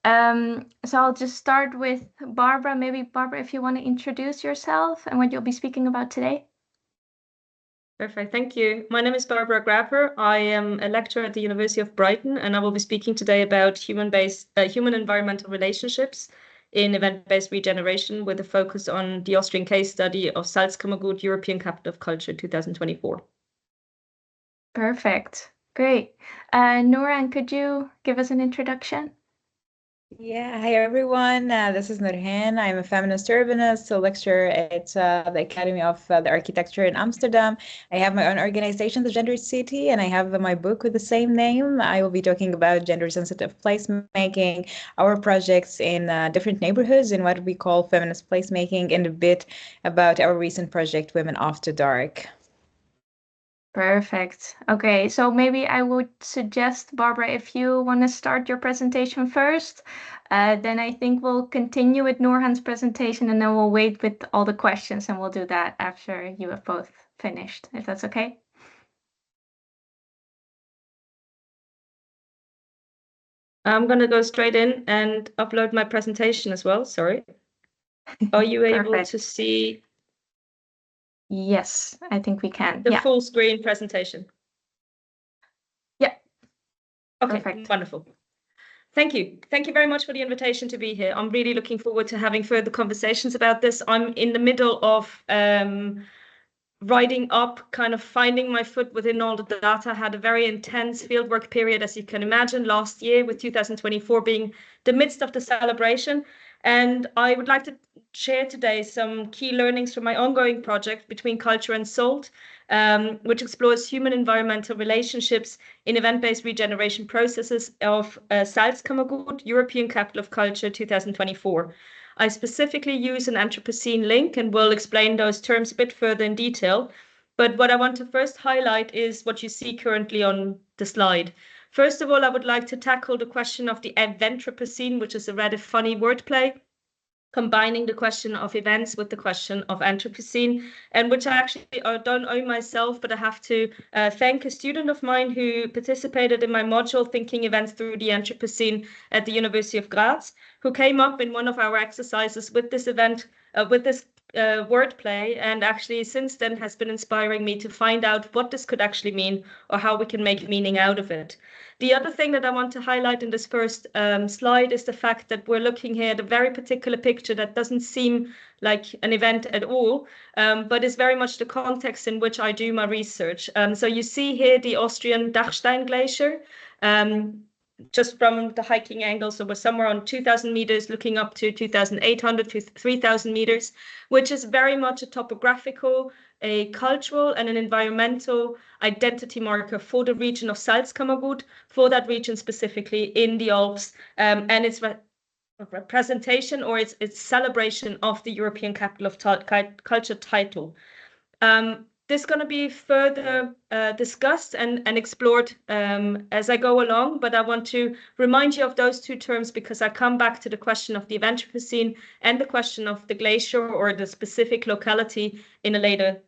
So I'll just start with Barbara. Maybe Barbara, if you want to introduce yourself and what you'll be speaking about today. Perfect, thank you. My name is Barbara Grabher. I am a lecturer at the University of Brighton, and I will be speaking today about human environmental relationships in event-based regeneration with a focus on the Austrian case study of Salzkammergut, European Capital of Culture 2024. Perfect, great. Nourhan, could you give us an introduction? Yeah, hi everyone. This is Nourhan. I'm a feminist urbanist, a lecturer at the Academy of the Architecture in Amsterdam. I have my own organization, the Gender City, and I have my book with the same name. I will be talking about gender-sensitive placemaking, our projects in different neighborhoods, and what we call feminist placemaking, and a bit about our recent project, Women After Dark. Perfect. Okay, so maybe I would suggest, Barbara, if you want to start your presentation first, then I think we'll continue with Nourhan's presentation and then we'll wait with all the questions and we'll do that after you have both finished, if that's okay. I'm going to go straight in and upload my presentation as well. Sorry. Are you able to see? Yes, I think we can. The full screen presentation. Yeah. Okay, perfect. Wonderful. Thank you. Thank you very much for the invitation to be here. I'm really looking forward to having further conversations about this. I'm in the middle of writing up, kind of finding my foot within all the data. I had a very intense fieldwork period, as you can imagine, last year, with 2024 being the midst of the celebration. And I would like to share today some key learnings from my ongoing project Between Culture and Salt, which explores human environmental relationships in event-based regeneration processes of Salzkammergut, European Capital of Culture 2024. I specifically use an Anthropocene link and will explain those terms a bit further in detail. But what I want to first highlight is what you see currently on the slide. First of all, I would like to tackle the question of the Eventhropocene, which is a rather funny wordplay, combining the question of events with the question of Anthropocene, and which I actually don't own myself, but I have to thank a student of mine who participated in my module Thinking Events Through the Anthropocene at the University of Graz, who came up in one of our exercises with this event, with this wordplay, and actually since then has been inspiring me to find out what this could actually mean or how we can make meaning out of it. The other thing that I want to highlight in this first slide is the fact that we're looking here at a very particular picture that doesn't seem like an event at all, but is very much the context in which I do my research. So you see here the Austrian Dachstein Glacier, just from the hiking angle. So we're somewhere on 2,000 meters, looking up to 2,800 to 3,000 meters, which is very much a topographical, a cultural and an environmental identity marker for the region of Salzkammergut, for that region specifically in the Alps, and its representation or its celebration of the European Capital of Culture title. This is going to be further discussed and explored as I go along, but I want to remind you of those two terms because I come back to the question of the Eventhropocene and the question of the glacier or the specific locality in a later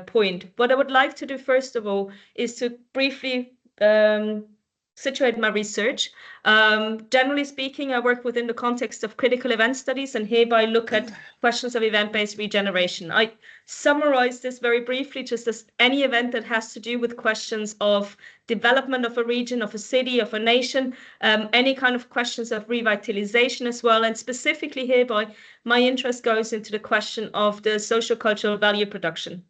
point. What I would like to do first of all is to briefly situate my research. Generally speaking, I work within the context of critical event studies and hereby look at questions of event-based regeneration. I summarize this very briefly, just as any event that has to do with questions of development of a region, of a city, of a nation, any kind of questions of revitalization as well. And specifically hereby, my interest goes into the question of the social-cultural value production.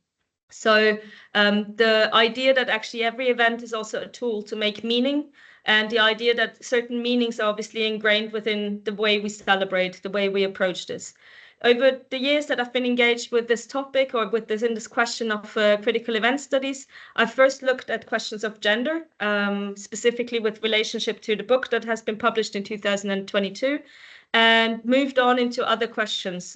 So the idea that actually every event is also a tool to make meaning, and the idea that certain meanings are obviously ingrained within the way we celebrate, the way we approach this. Over the years that I've been engaged with this topic or with this question of critical event studies, I first looked at questions of gender, specifically with relationship to the book that has been published in 2022. And moved on into other questions,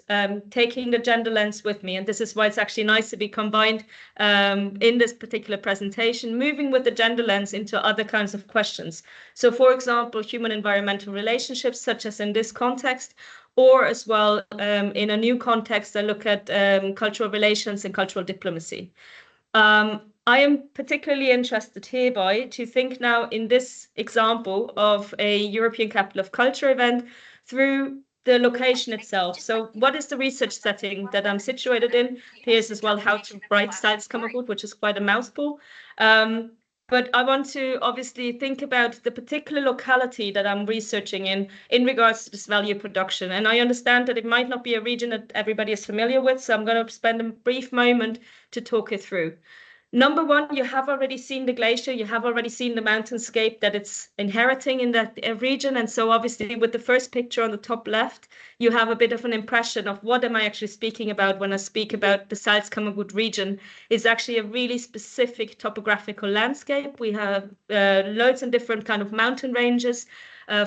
taking the gender lens with me. And this is why it's actually nice to be combined in this particular presentation, moving with the gender lens into other kinds of questions. So, for example, human environmental relationships, such as in this context, or as well in a new context, I look at cultural relations and cultural diplomacy. I am particularly interested hereby to think now in this example of a European Capital of Culture event through the location itself. So what is the research setting that I'm situated in? Here's as well how to write Salzkammergut, which is quite a mouthful. But I want to obviously think about the particular locality that I'm researching in regards to this value production. And I understand that it might not be a region that everybody is familiar with, so I'm going to spend a brief moment to talk it through. Number one, you have already seen the glacier, you have already seen the mountainscape that it's inheriting in that region. And so obviously with the first picture on the top left, you have a bit of an impression of what am I actually speaking about when I speak about the Salzkammergut region. It's actually a really specific topographical landscape. We have loads of different kind of mountain ranges,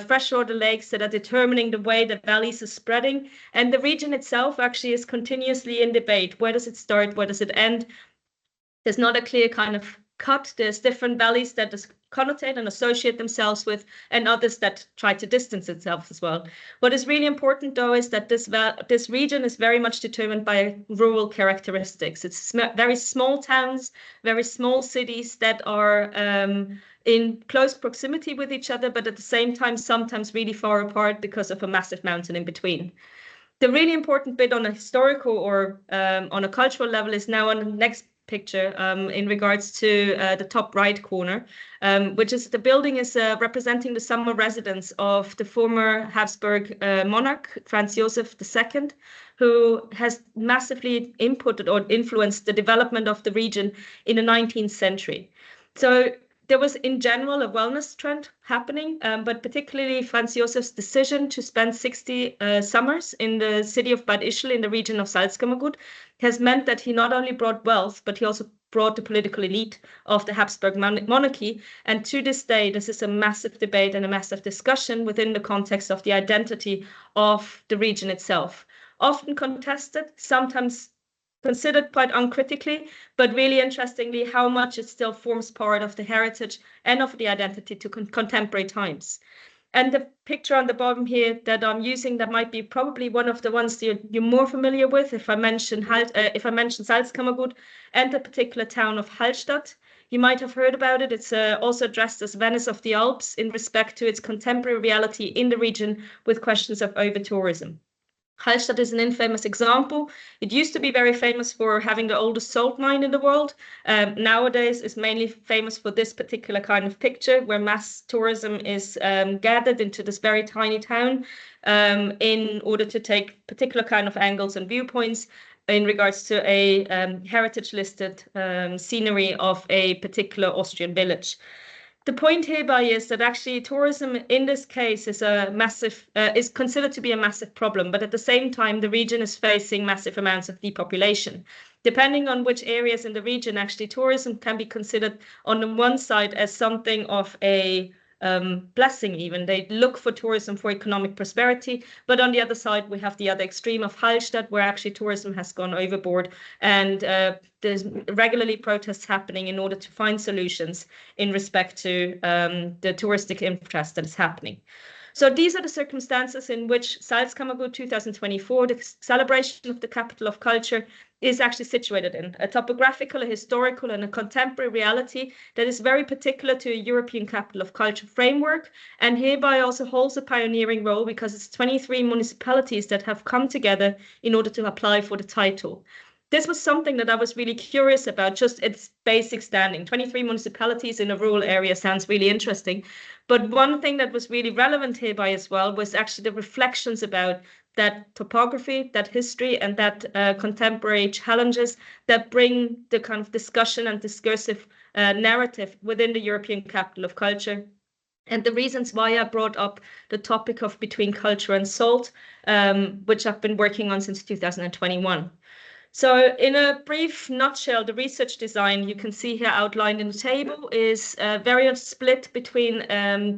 freshwater lakes that are determining the way the valleys are spreading. And the region itself actually is continuously in debate. Where does it start? Where does it end? There's not a clear kind of cut. There's different valleys that connotate and associate themselves with, and others that try to distance itself as well. What is really important, though, is that this region is very much determined by rural characteristics. It's very small towns, very small cities that are in close proximity with each other, but at the same time, sometimes really far apart because of a massive mountain in between. The really important bit on a historical or on a cultural level is now on the next picture in regards to the top right corner, which is the building is representing the summer residence of the former Habsburg monarch, Franz Joseph II, who has massively inputted or influenced the development of the region in the 19th century. So there was in general a wellness trend happening, but particularly Franz Joseph's decision to spend 60 summers in the city of Bad Ischl in the region of Salzkammergut has meant that he not only brought wealth, but he also brought the political elite of the Habsburg monarchy. And to this day, this is a massive debate and a massive discussion within the context of the identity of the region itself. Often contested, sometimes considered quite uncritically, but really interestingly, how much it still forms part of the heritage and of the identity to contemporary times. And the picture on the bottom here that I'm using, that might be probably one of the ones you're more familiar with if I mention Salzkammergut and the particular town of Hallstatt. You might have heard about it. It's also addressed as Venice of the Alps in respect to its contemporary reality in the region with questions of over-tourism. Hallstatt is an infamous example. It used to be very famous for having the oldest salt mine in the world. Nowadays, it's mainly famous for this particular kind of picture where mass tourism is gathered into this very tiny town in order to take particular kind of angles and viewpoints in regards to a heritage-listed scenery of a particular Austrian village. The point hereby is that actually tourism in this case is is considered to be a massive problem, but at the same time, the region is facing massive amounts of depopulation. Depending on which areas in the region, actually tourism can be considered on the one side as something of a blessing even. They look for tourism for economic prosperity, but on the other side, we have the other extreme of Hallstatt, where actually tourism has gone overboard and there's regularly protests happening in order to find solutions in respect to the touristic interest that is happening. So these are the circumstances in which Salzkammergut 2024, the celebration of the capital of culture, is actually situated in a topographical, a historical, and a contemporary reality that is very particular to a European capital of culture framework, and hereby also holds a pioneering role because it's 23 municipalities that have come together in order to apply for the title. This was something that I was really curious about, just its basic standing. 23 municipalities in a rural area sounds really interesting. But one thing that was really relevant hereby as well was actually the reflections about that topography, that history, and that contemporary challenges that bring the kind of discussion and discursive narrative within the European capital of culture. And the reasons why I brought up the topic of between culture and salt, which I've been working on since 2021. So in a brief nutshell, the research design you can see here outlined in the table is very much split between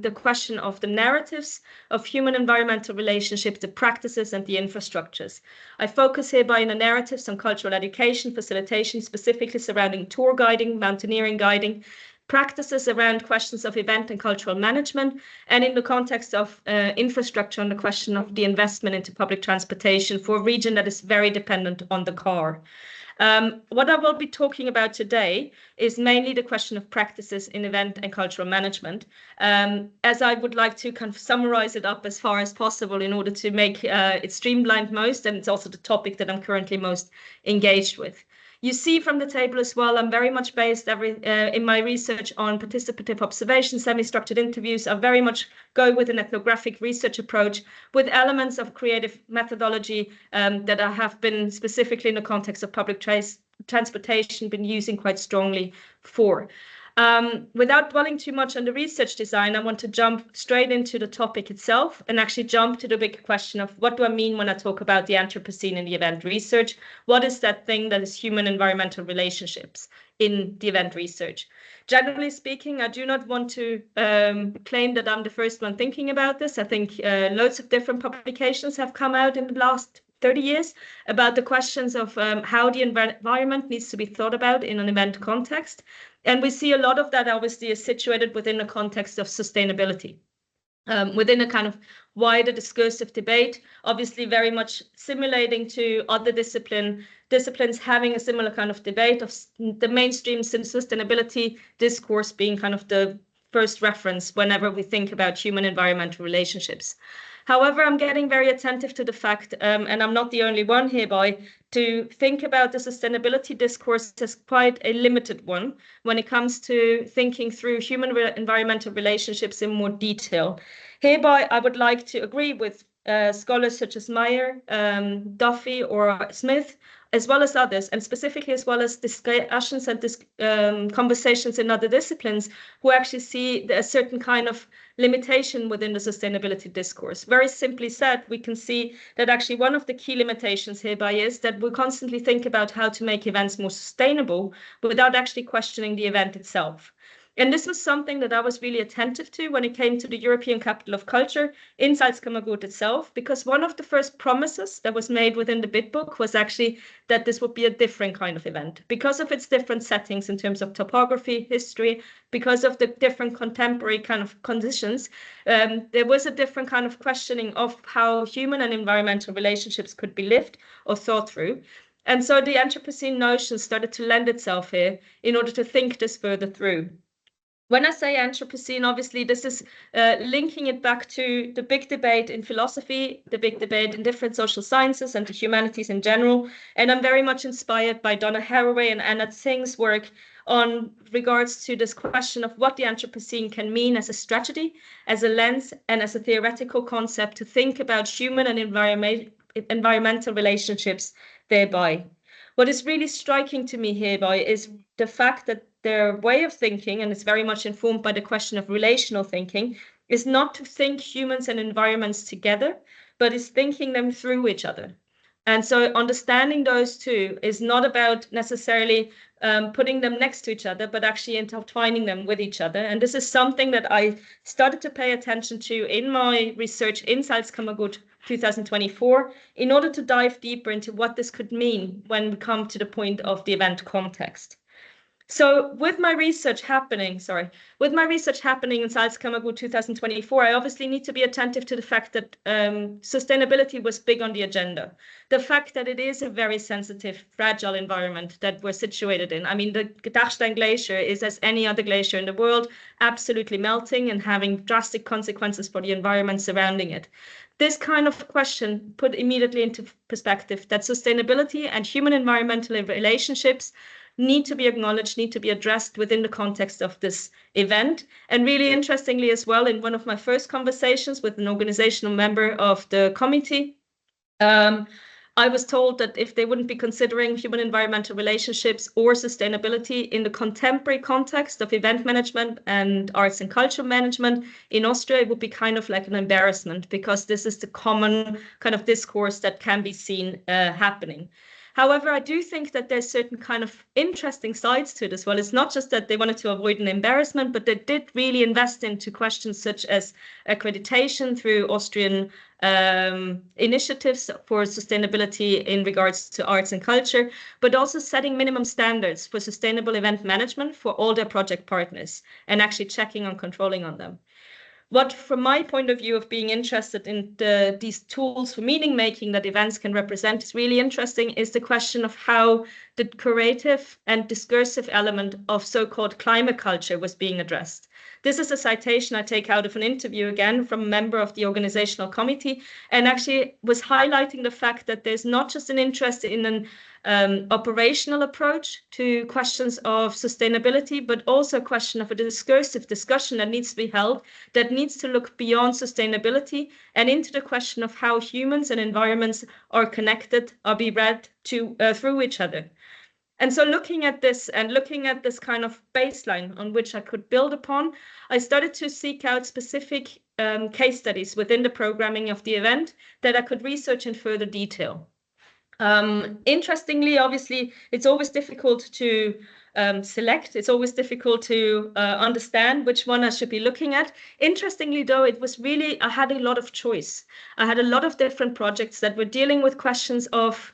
the question of the narratives of human environmental relationships, the practices and the infrastructures. I focus hereby in the narratives on cultural education, facilitation, specifically surrounding tour guiding, mountaineering guiding, practices around questions of event and cultural management, and in the context of infrastructure on the question of the investment into public transportation for a region that is very dependent on the car. What I will be talking about today is mainly the question of practices in event and cultural management, as I would like to kind of summarize it up as far as possible in order to make it streamlined most, and it's also the topic that I'm currently most engaged with. You see from the table as well, I'm very much based in my research on participative observation, semi-structured interviews. I very much go with an ethnographic research approach with elements of creative methodology that I have been specifically in the context of public transportation been using quite strongly for. Without dwelling too much on the research design, I want to jump straight into the topic itself and actually jump to the big question of what do I mean when I talk about the Anthropocene in the event research? What is that thing that is human environmental relationships in the event research? Generally speaking, I do not want to claim that I'm the first one thinking about this. I think loads of different publications have come out in the last 30 years about the questions of how the environment needs to be thought about in an event context. And we see a lot of that obviously is situated within the context of sustainability, within a kind of wider discursive debate, obviously very much simulating to other disciplines having a similar kind of debate of the mainstream sustainability discourse being kind of the first reference whenever we think about human environmental relationships. However, I'm getting very attentive to the fact, and I'm not the only one hereby, to think about the sustainability discourse as quite a limited one when it comes to thinking through human environmental relationships in more detail. Hereby, I would like to agree with scholars such as Meyer, Duffy, or Smith, as well as others, and specifically as well as discussions and conversations in other disciplines who actually see a certain kind of limitation within the sustainability discourse. Very simply said, we can see that actually one of the key limitations hereby is that we constantly think about how to make events more sustainable without actually questioning the event itself. And this was something that I was really attentive to when it came to the European Capital of Culture in Salzkammergut itself, because one of the first promises that was made within the bid book was actually that this would be a different kind of event because of its different settings in terms of topography, history, because of the different contemporary kind of conditions. There was a different kind of questioning of how human and environmental relationships could be lived or thought through. And so the Anthropocene notion started to lend itself here in order to think this further through. When I say Anthropocene, obviously this is linking it back to the big debate in philosophy, the big debate in different social sciences and the humanities in general. And I'm very much inspired by Donna Haraway and Anna Tsing's work on regards to this question of what the Anthropocene can mean as a strategy, as a lens, and as a theoretical concept to think about human and environmental relationships thereby. What is really striking to me hereby is the fact that their way of thinking, and it's very much informed by the question of relational thinking, is not to think humans and environments together, but is thinking them through each other. And so understanding those two is not about necessarily putting them next to each other, but actually intertwining them with each other. And this is something that I started to pay attention to in my research in Salzkammergut 2024, in order to dive deeper into what this could mean when we come to the point of the event context. So with my research happening in Salzkammergut 2024, I obviously need to be attentive to the fact that sustainability was big on the agenda. The fact that it is a very sensitive, fragile environment that we're situated in. I mean, the Dachstein Glacier is, as any other glacier in the world, absolutely melting and having drastic consequences for the environment surrounding it. This kind of question put immediately into perspective that sustainability and human environmental relationships need to be acknowledged, need to be addressed within the context of this event. And really interestingly as well, in one of my first conversations with an organizational member of the committee, I was told that if they wouldn't be considering human environmental relationships or sustainability in the contemporary context of event management and arts and culture management in Austria, it would be kind of like an embarrassment, because this is the common kind of discourse that can be seen happening. However, I do think that there's certain kind of interesting sides to it as well. It's not just that they wanted to avoid an embarrassment, but they did really invest into questions such as accreditation through Austrian initiatives for sustainability in regards to arts and culture, but also setting minimum standards for sustainable event management for all their project partners and actually checking on controlling on them. What, from my point of view of being interested in these tools for meaning making that events can represent is really interesting is the question of how the curative and discursive element of so-called climate culture was being addressed. This is a citation I take out of an interview again from a member of the organizational committee, and actually was highlighting the fact that there's not just an interest in an operational approach to questions of sustainability, but also a question of a discursive discussion that needs to be held, that needs to look beyond sustainability and into the question of how humans and environments are connected, are be read to through each other. And so looking at this and looking at this kind of baseline on which I could build upon, I started to seek out specific case studies within the programming of the event that I could research in further detail. Interestingly, obviously, it's always difficult to select. It's always difficult to understand which one I should be looking at. Interestingly, though, it was really, I had a lot of choice. I had a lot of different projects that were dealing with questions of,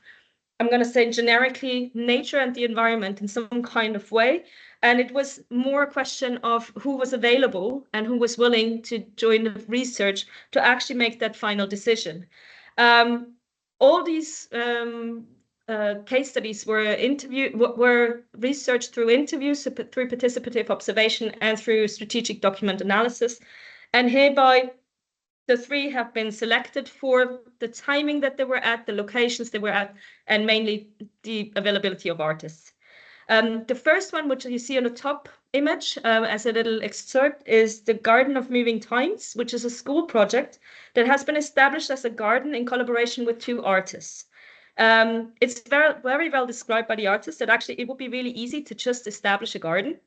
I'm going to say generically, nature and the environment in some kind of way. And it was more a question of who was available and who was willing to join the research to actually make that final decision. All these case studies were researched through interviews, through participative observation, and through strategic document analysis. And hereby, the 3 have been selected for the timing that they were at, the locations they were at, and mainly the availability of artists. The first one, which you see on the top image as a little excerpt, is the Garden of Moving Times, which is a school project that has been established as a garden in collaboration with 2 artists. It's very well described by the artist that actually it would be really easy to just establish a garden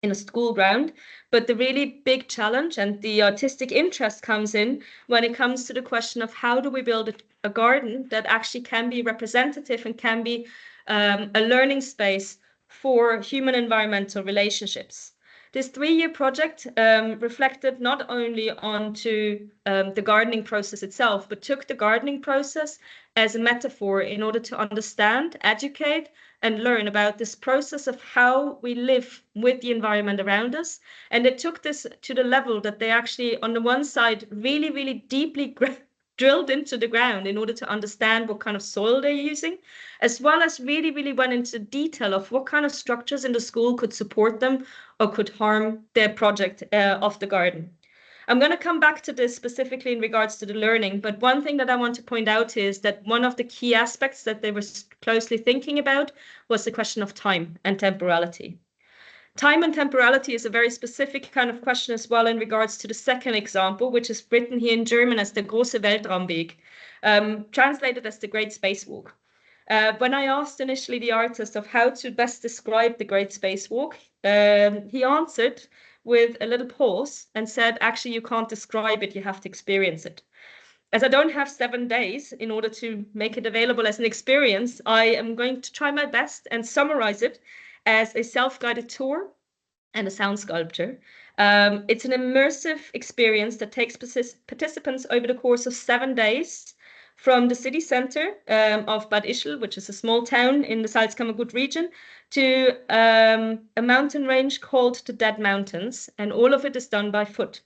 in a school ground, but the really big challenge and the artistic interest comes in when it comes to the question of how do we build a garden that actually can be representative and can be a learning space for human environmental relationships. This 3-year project reflected not only onto the gardening process itself, but took the gardening process as a metaphor in order to understand, educate, and learn about this process of how we live with the environment around us. And it took this to the level that they actually, on the one side, really, really deeply drilled into the ground in order to understand what kind of soil they're using, as well as really, really went into detail of what kind of structures in the school could support them or could harm their project of the garden. I'm going to come back to this specifically in regards to the learning, but one thing that I want to point out is that one of the key aspects that they were closely thinking about was the question of time and temporality. Time and temporality is a very specific kind of question as well in regards to the second example, which is written here in German as the große Weltraumweg, translated as the Great Spacewalk. When I asked initially the artist of how to best describe the Great Spacewalk, he answered with a little pause and said, actually, you can't describe it, you have to experience it. As I don't have 7 days in order to make it available as an experience, I am going to try my best and summarize it as a self-guided tour and a sound sculpture. It's an immersive experience that takes participants over the course of 7 days from the city center of Bad Ischl, which is a small town in the Salzkammergut region, to a mountain range called the Dead Mountains, and all of it is done by foot.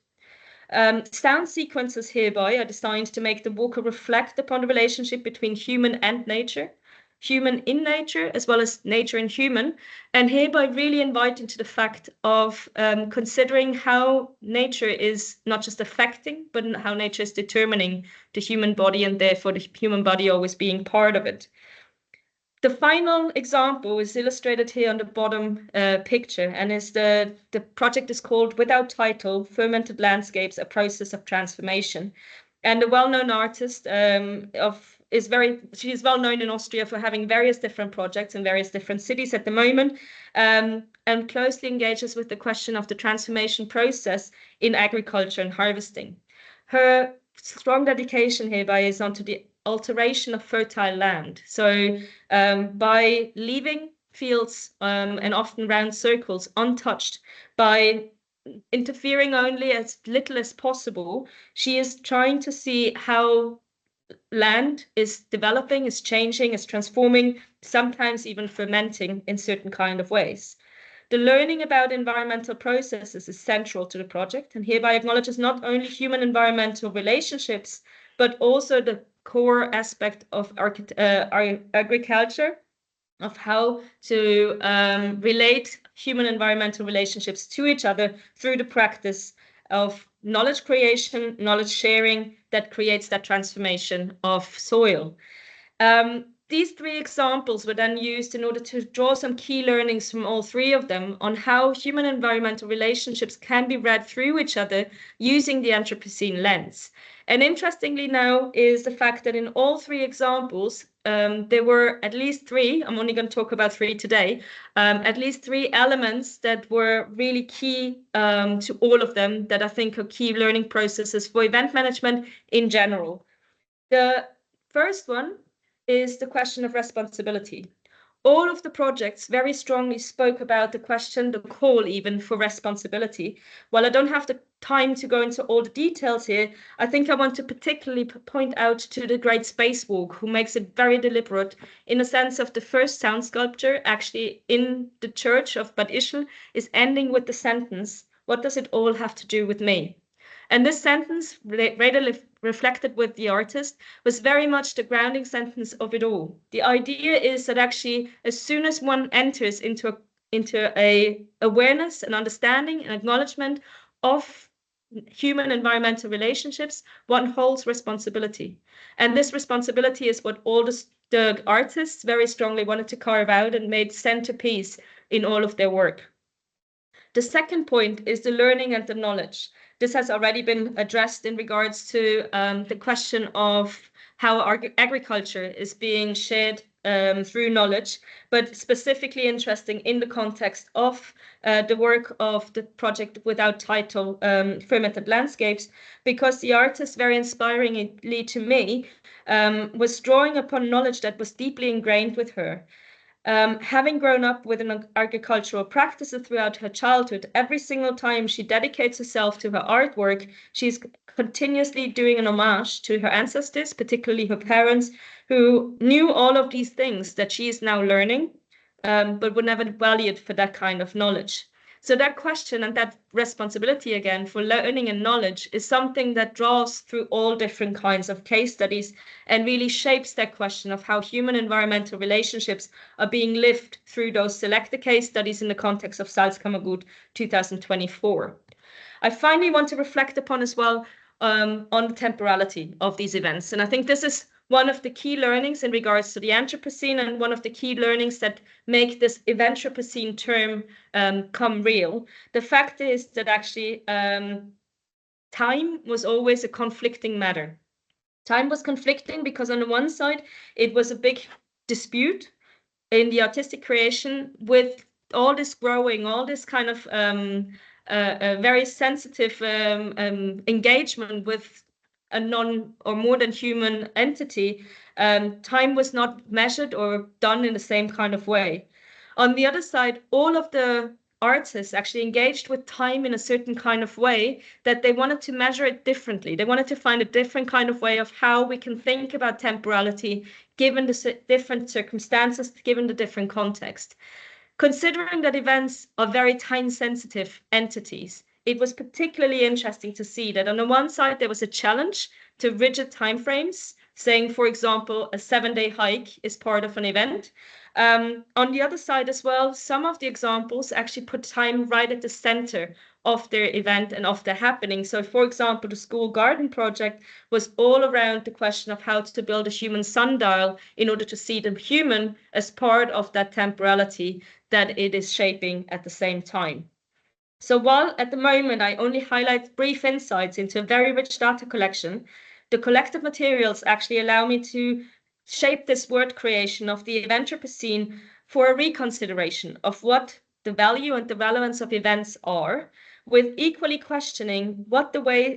Sound sequences hereby are designed to make the walker reflect upon the relationship between human and nature, human in nature, as well as nature and human, and hereby really inviting to the fact of considering how nature is not just affecting, but how nature is determining the human body, and therefore the human body always being part of it. The final example is illustrated here on the bottom picture, and is the project is called, without title, Fermented Landscapes, a Process of Transformation. And the well-known artist she is well known in Austria for having various different projects in various different cities at the moment, and closely engages with the question of the transformation process in agriculture and harvesting. Her strong dedication hereby is onto the alteration of fertile land. So by leaving fields and often round circles untouched, by interfering only as little as possible, she is trying to see how land is developing, is changing, is transforming, sometimes even fermenting in certain kind of ways. The learning about environmental processes is central to the project, and hereby acknowledges not only human environmental relationships, but also the core aspect of agriculture of how to relate human environmental relationships to each other through the practice of knowledge creation, knowledge sharing that creates that transformation of soil. These three examples were then used in order to draw some key learnings from all three of them on how human environmental relationships can be read through each other using the Anthropocene lens. And interestingly now is the fact that in all three examples, there were at least three, I'm only going to talk about three today, at least three elements that were really key to all of them that I think are key learning processes for event management in general. The first one is the question of responsibility. All of the projects very strongly spoke about the question, the call even for responsibility. While I don't have the time to go into all the details here, I think I want to particularly point out to the great spacewalk, who makes it very deliberate in the sense of the first sound sculpture actually in the church of Bad Ischl is ending with the sentence, "What does it all have to do with me?" And this sentence, readily reflected with the artist, was very much the grounding sentence of it all. The idea is that actually, as soon as one enters into a awareness and understanding and acknowledgement of human environmental relationships, one holds responsibility. And this responsibility is what all the artists very strongly wanted to carve out and made centerpiece in all of their work. The second point is the learning and the knowledge. This has already been addressed in regards to the question of how agriculture is being shared through knowledge, but specifically interesting in the context of the work of the project without title, Fermented Landscapes, because the artist, very inspiringly to me, was drawing upon knowledge that was deeply ingrained with her. Having grown up with an agricultural practice throughout her childhood, every single time she dedicates herself to her artwork, she's continuously doing an homage to her ancestors, particularly her parents, who knew all of these things that she is now learning, but were never valued for that kind of knowledge. So that question and that responsibility again for learning and knowledge is something that draws through all different kinds of case studies and really shapes that question of how human environmental relationships are being lived through those selected case studies in the context of Salzkammergut 2024. I finally want to reflect upon as well on the temporality of these events. And I think this is one of the key learnings in regards to the Anthropocene and one of the key learnings that make this Eventhropocene term come real. The fact is that actually time was always a conflicting matter. Time was conflicting because on the one side, it was a big dispute in the artistic creation with all this growing, all this kind of a very sensitive engagement with a non or more than human entity. Time was not measured or done in the same kind of way. On the other side, all of the artists actually engaged with time in a certain kind of way that they wanted to measure it differently. They wanted to find a different kind of way of how we can think about temporality given the different circumstances, given the different context. Considering that events are very time-sensitive entities, it was particularly interesting to see that on the one side, there was a challenge to rigid timeframes, saying, for example, a 7-day hike is part of an event. On the other side as well, some of the examples actually put time right at the center of their event and of their happening. So, for example, the school garden project was all around the question of how to build a human sundial in order to see the human as part of that temporality that it is shaping at the same time. So while at the moment I only highlight brief insights into a very rich data collection, the collective materials actually allow me to shape this word creation of the Eventhropocene for a reconsideration of what the value and the relevance of events are, with equally questioning in what way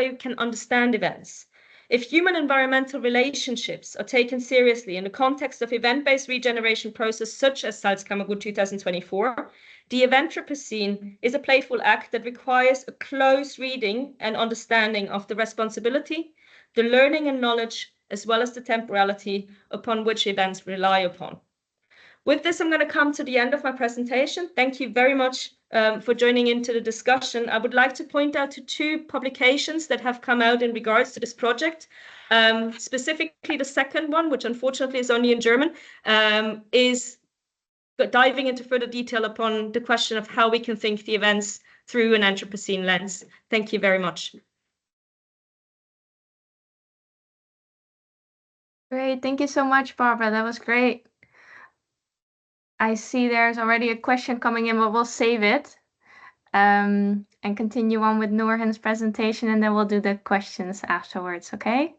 we can understand events. If human environmental relationships are taken seriously in the context of event-based regeneration process such as Salzkammergut 2024, the Eventhropocene is a playful act that requires a close reading and understanding of the responsibility, the learning and knowledge, as well as the temporality upon which events rely upon. With this, I'm going to come to the end of my presentation. Thank you very much for joining into the discussion. I would like to point out to two publications that have come out in regards to this project. Specifically, the second one, which unfortunately is only in German, is diving into further detail upon the question of how we can think the events through an Anthropocene lens. Thank you very much. Great. Thank you so much, Barbara. That was great. I see there's already a question coming in, but we'll save it and continue on with Nourhan's presentation, and then we'll do the questions afterwards, okay?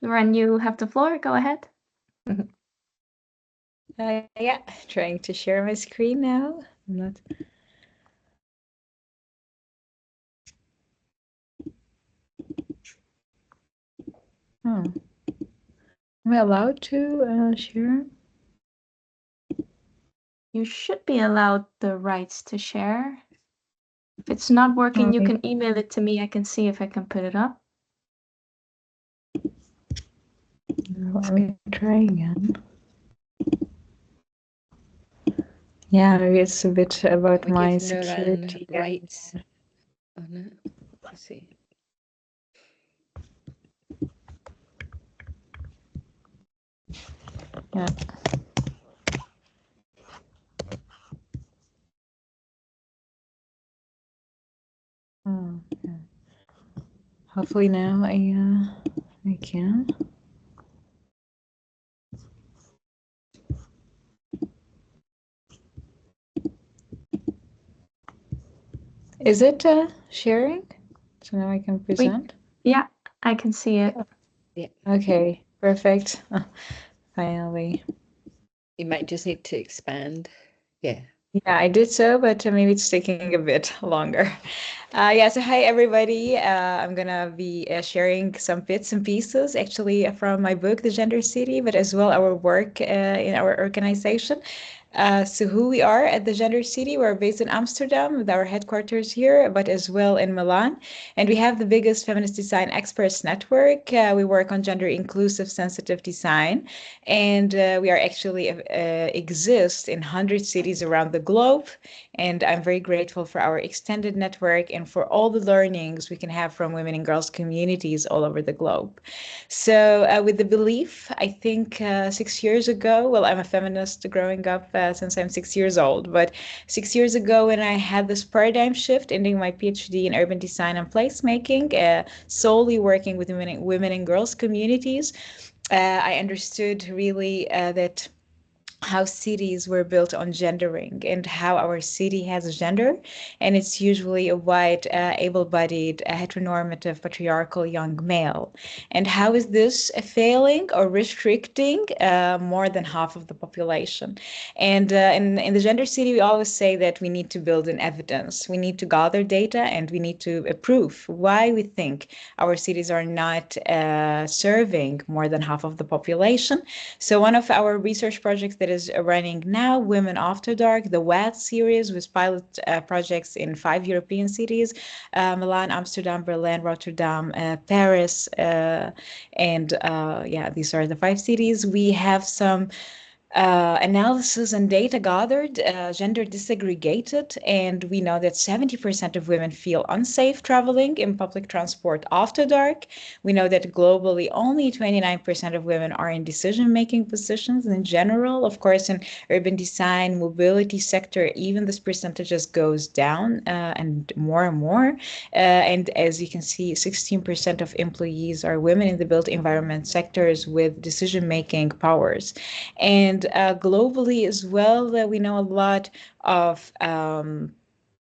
Nourhan, you have the floor. Go ahead. Yeah, trying to share my screen now. I'm not. Oh. Am I allowed to share? You should be allowed the rights to share. If it's not working, you can email it to me. I can see if I can put it up. Let me try again. Yeah, maybe it's a bit about my security rights. Oh no, let's see. Yeah. Oh, yeah. Hopefully now I can. Is it sharing? So now I can present? Yeah, I can see it. Yeah. Okay, perfect. Finally. You might just need to expand. Yeah. Yeah, I did so, but maybe it's taking a bit longer. Yeah, so hi everybody. I'm gonna be sharing some bits and pieces actually from my book, The Gender City, but as well our work in our organization. So who we are at the Gender City, we're based in Amsterdam with our headquarters here, but as well in Milan. And we have the biggest feminist design experts network. We work on gender inclusive, sensitive design. And we are actually exist in 100 cities around the globe. And I'm very grateful for our extended network and for all the learnings we can have from women and girls communities all over the globe. So with the belief, I think 6 years ago, well, I'm a feminist growing up since I'm 6 years old, but 6 years ago when I had this paradigm shift, ending my PhD in urban design and placemaking, solely working with women and girls communities, I understood really that how cities were built on gendering and how our city has a gender, and it's usually a white, able-bodied, heteronormative, patriarchal young male. And how is this failing or restricting more than half of the population? And in the gender city, we always say that we need to build an evidence. We need to gather data and we need to prove why we think our cities are not serving more than half of the population. So one of our research projects that is running now, Women After Dark, the WAD series with pilot projects in 5 European cities, Milan, Amsterdam, Berlin, Rotterdam, Paris, and yeah, these are the 5 cities. We have some analysis and data gathered, gender disaggregated, and we know that 70% of women feel unsafe traveling in public transport after dark. We know that globally only 29% of women are in decision-making positions in general. Of course, in urban design, mobility sector, even this percentages goes down and more. And as you can see, 16% of employees are women in the built environment sectors with decision-making powers. And globally as well, we know a lot of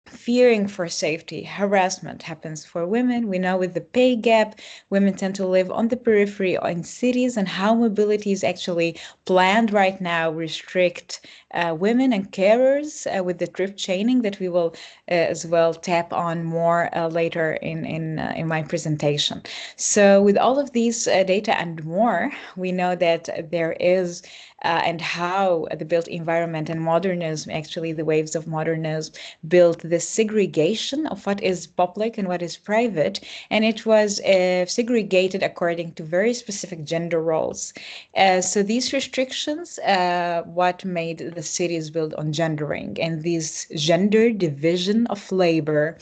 fearing for safety. Harassment happens for women. We know with the pay gap, women tend to live on the periphery in cities, and how mobility is actually planned right now restrict women and carers with the trip chaining that we will as well tap on more later in my presentation. So with all of these data and more, we know that there is and how the built environment and modernism, actually the waves of modernism, built this segregation of what is public and what is private, and it was segregated according to very specific gender roles. So these restrictions, what made the city is built on gendering and this gender division of labor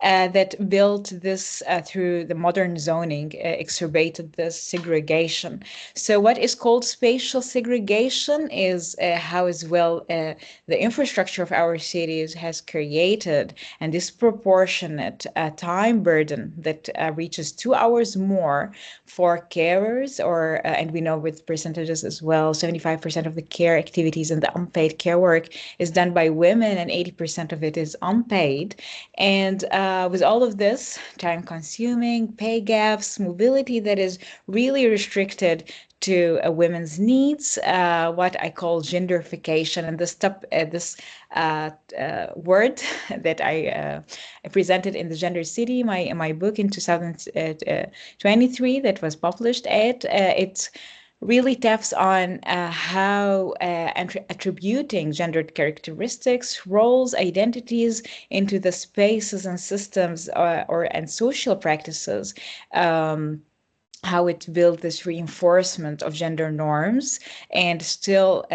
that built this through the modern zoning, exacerbated this segregation. So what is called spatial segregation is how as well the infrastructure of our cities has created a disproportionate time burden that reaches 2 hours more for carers, or and we know with percentages as well, 75% of the care activities and the unpaid care work is done by women and 80% of it is unpaid. And with all of this, time consuming, pay gaps, mobility that is really restricted to women's needs, what I call genderification, and this word that I presented in the Gender City, my book in 2023 that was published. It really taps on how attributing gendered characteristics, roles, identities into the spaces and systems and social practices. How it built this reinforcement of gender norms and still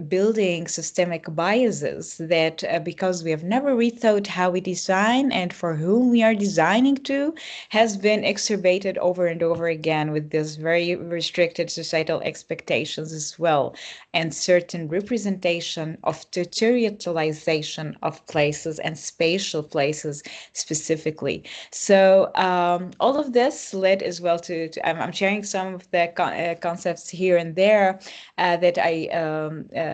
building systemic biases that because we have never rethought how we design and for whom we are designing to, has been exacerbated over and over again with this very restricted societal expectations as well, and certain representation of territorialization of places and spatial places specifically. So all of this led as well to I'm sharing some of the concepts here and there that I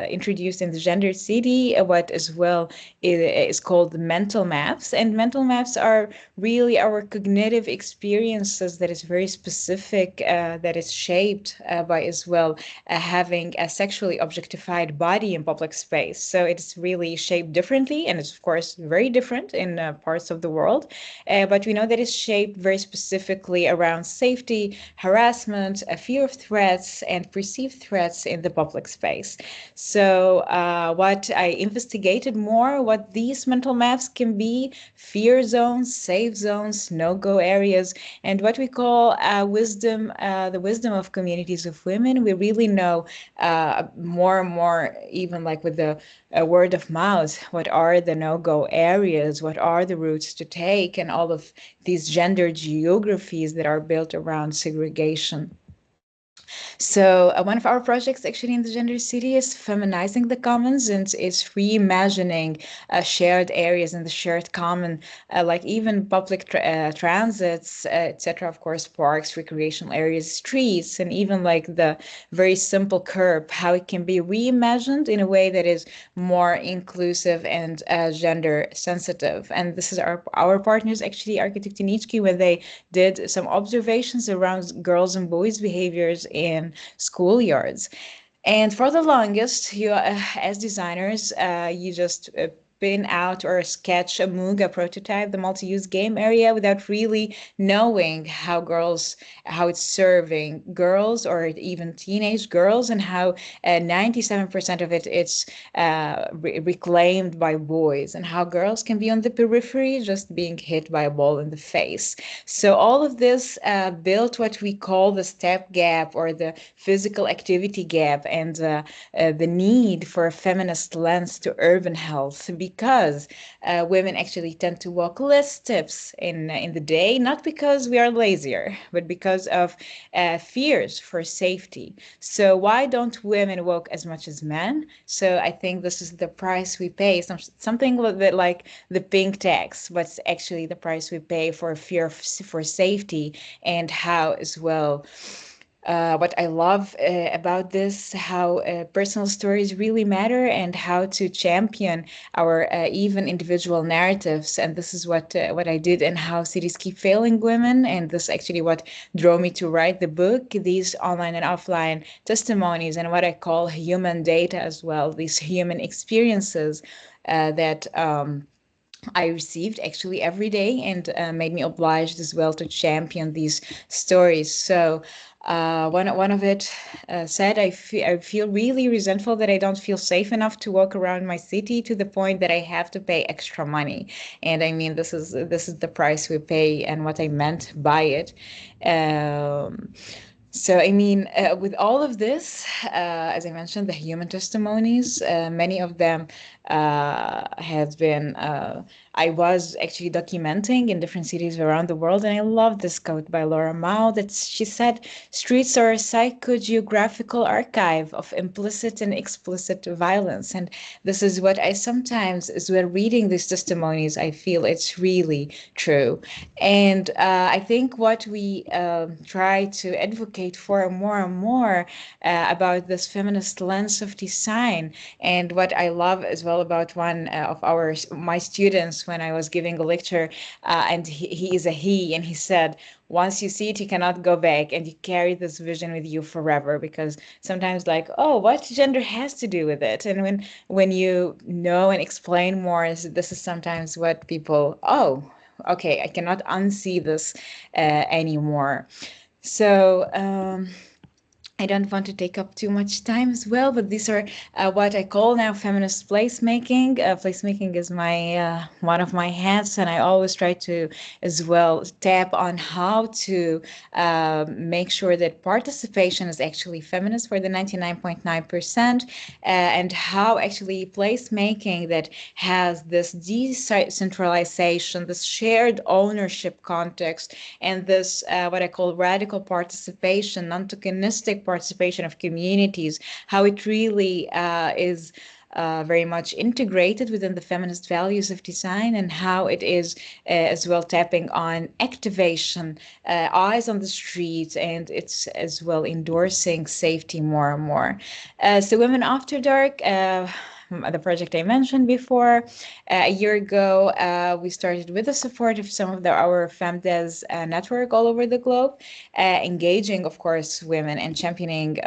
introduced in the Gender City, what as well is called mental maps. And mental maps are really our cognitive experiences that is very specific, that is shaped by as well having a sexually objectified body in public space. So it's really shaped differently, and it's of course very different in parts of the world. But we know that it's shaped very specifically around safety, harassment, a fear of threats, and perceived threats in the public space. So what I investigated more, what these mental maps can be: fear zones, safe zones, no-go areas, and what we call wisdom, the wisdom of communities of women. We really know more and more, even like with the word of mouth, what are the no-go areas, what are the routes to take, and all of these gender geographies that are built around segregation. So one of our projects actually in the Gender City is feminizing the commons, and it's reimagining shared areas in the shared common, like even public transits, etc. Of course, parks, recreational areas, streets, and even like the very simple curb, how it can be reimagined in a way that is more inclusive and gender sensitive. And this is our partners, actually, Architect Unički, when they did some observations around girls and boys' behaviors in schoolyards. And for the longest, you as designers, you just pin out or sketch a Muga prototype, the multi-use game area, without really knowing how it's serving girls or even teenage girls, and how 97% of it's reclaimed by boys, and how girls can be on the periphery just being hit by a ball in the face. So all of this built what we call the step gap, or the physical activity gap, and the need for a feminist lens to urban health, because women actually tend to walk less steps in the day, not because we are lazier, but because of fears for safety. So why don't women walk as much as men? So I think this is the price we pay, something a little bit like the pink tax, but actually the price we pay for fear for safety, and how as well what I love about this, how personal stories really matter, and how to champion our even individual narratives. And this is what I did, and how cities keep failing women. And this is actually what drove me to write the book, these online and offline testimonies, and what I call human data as well, these human experiences that I received actually every day, and made me obliged as well to champion these stories. So one of it said, I feel really resentful that I don't feel safe enough to walk around my city, to the point that I have to pay extra money. And I mean, this is the price we pay, and what I meant by it. So, I mean, with all of this, as I mentioned, the human testimonies, many of them have been, I was actually documenting in different cities around the world. And I love this quote by Laura Mao that she said, streets are a psychogeographical archive of implicit and explicit violence. And this is what I sometimes, as we're reading these testimonies, I feel it's really true. And I think what we try to advocate for more and more about this feminist lens of design, and what I love as well about one of my students when I was giving a lecture, and he is a he, and he said, once you see it, you cannot go back, and you carry this vision with you forever. Because sometimes, like, oh, what gender has to do with it? And when you know and explain more, this is sometimes what people, oh, okay, I cannot unsee this anymore. So I don't want to take up too much time as well, but these are what I call now feminist placemaking. Placemaking is my one of my hats, and I always try to as well tap on how to make sure that participation is actually feminist for the 99.9%, and how actually placemaking that has this decentralization, this shared ownership context, and this what I call radical participation, non-tokenistic participation of communities, how it really is very much integrated within the feminist values of design, and how it is as well tapping on activation, eyes on the streets, and it's as well endorsing safety more and more. So Women After Dark, the project I mentioned before. A year ago, we started with the support of some of our FemDes network all over the globe, engaging, of course, women and championing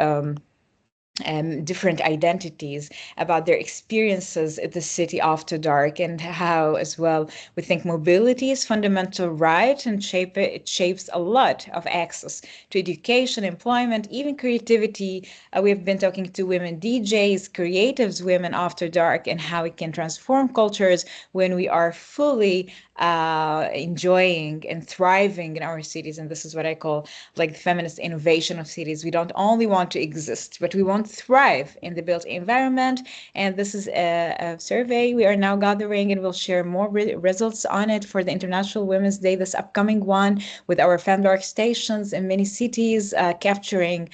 different identities about their experiences at the city after dark, and how as well we think mobility is fundamental right, and it shapes a lot of access to education, employment, even creativity. We've been talking to women DJs, creatives, women after dark, and how it can transform cultures when we are fully enjoying and thriving in our cities. And this is what I call like the feminist innovation of cities. We don't only want to exist, but we want to thrive in the built environment. And this is a survey we are now gathering, and we'll share more results on it for the International Women's Day, this upcoming one, with our FemDark stations in many cities, capturing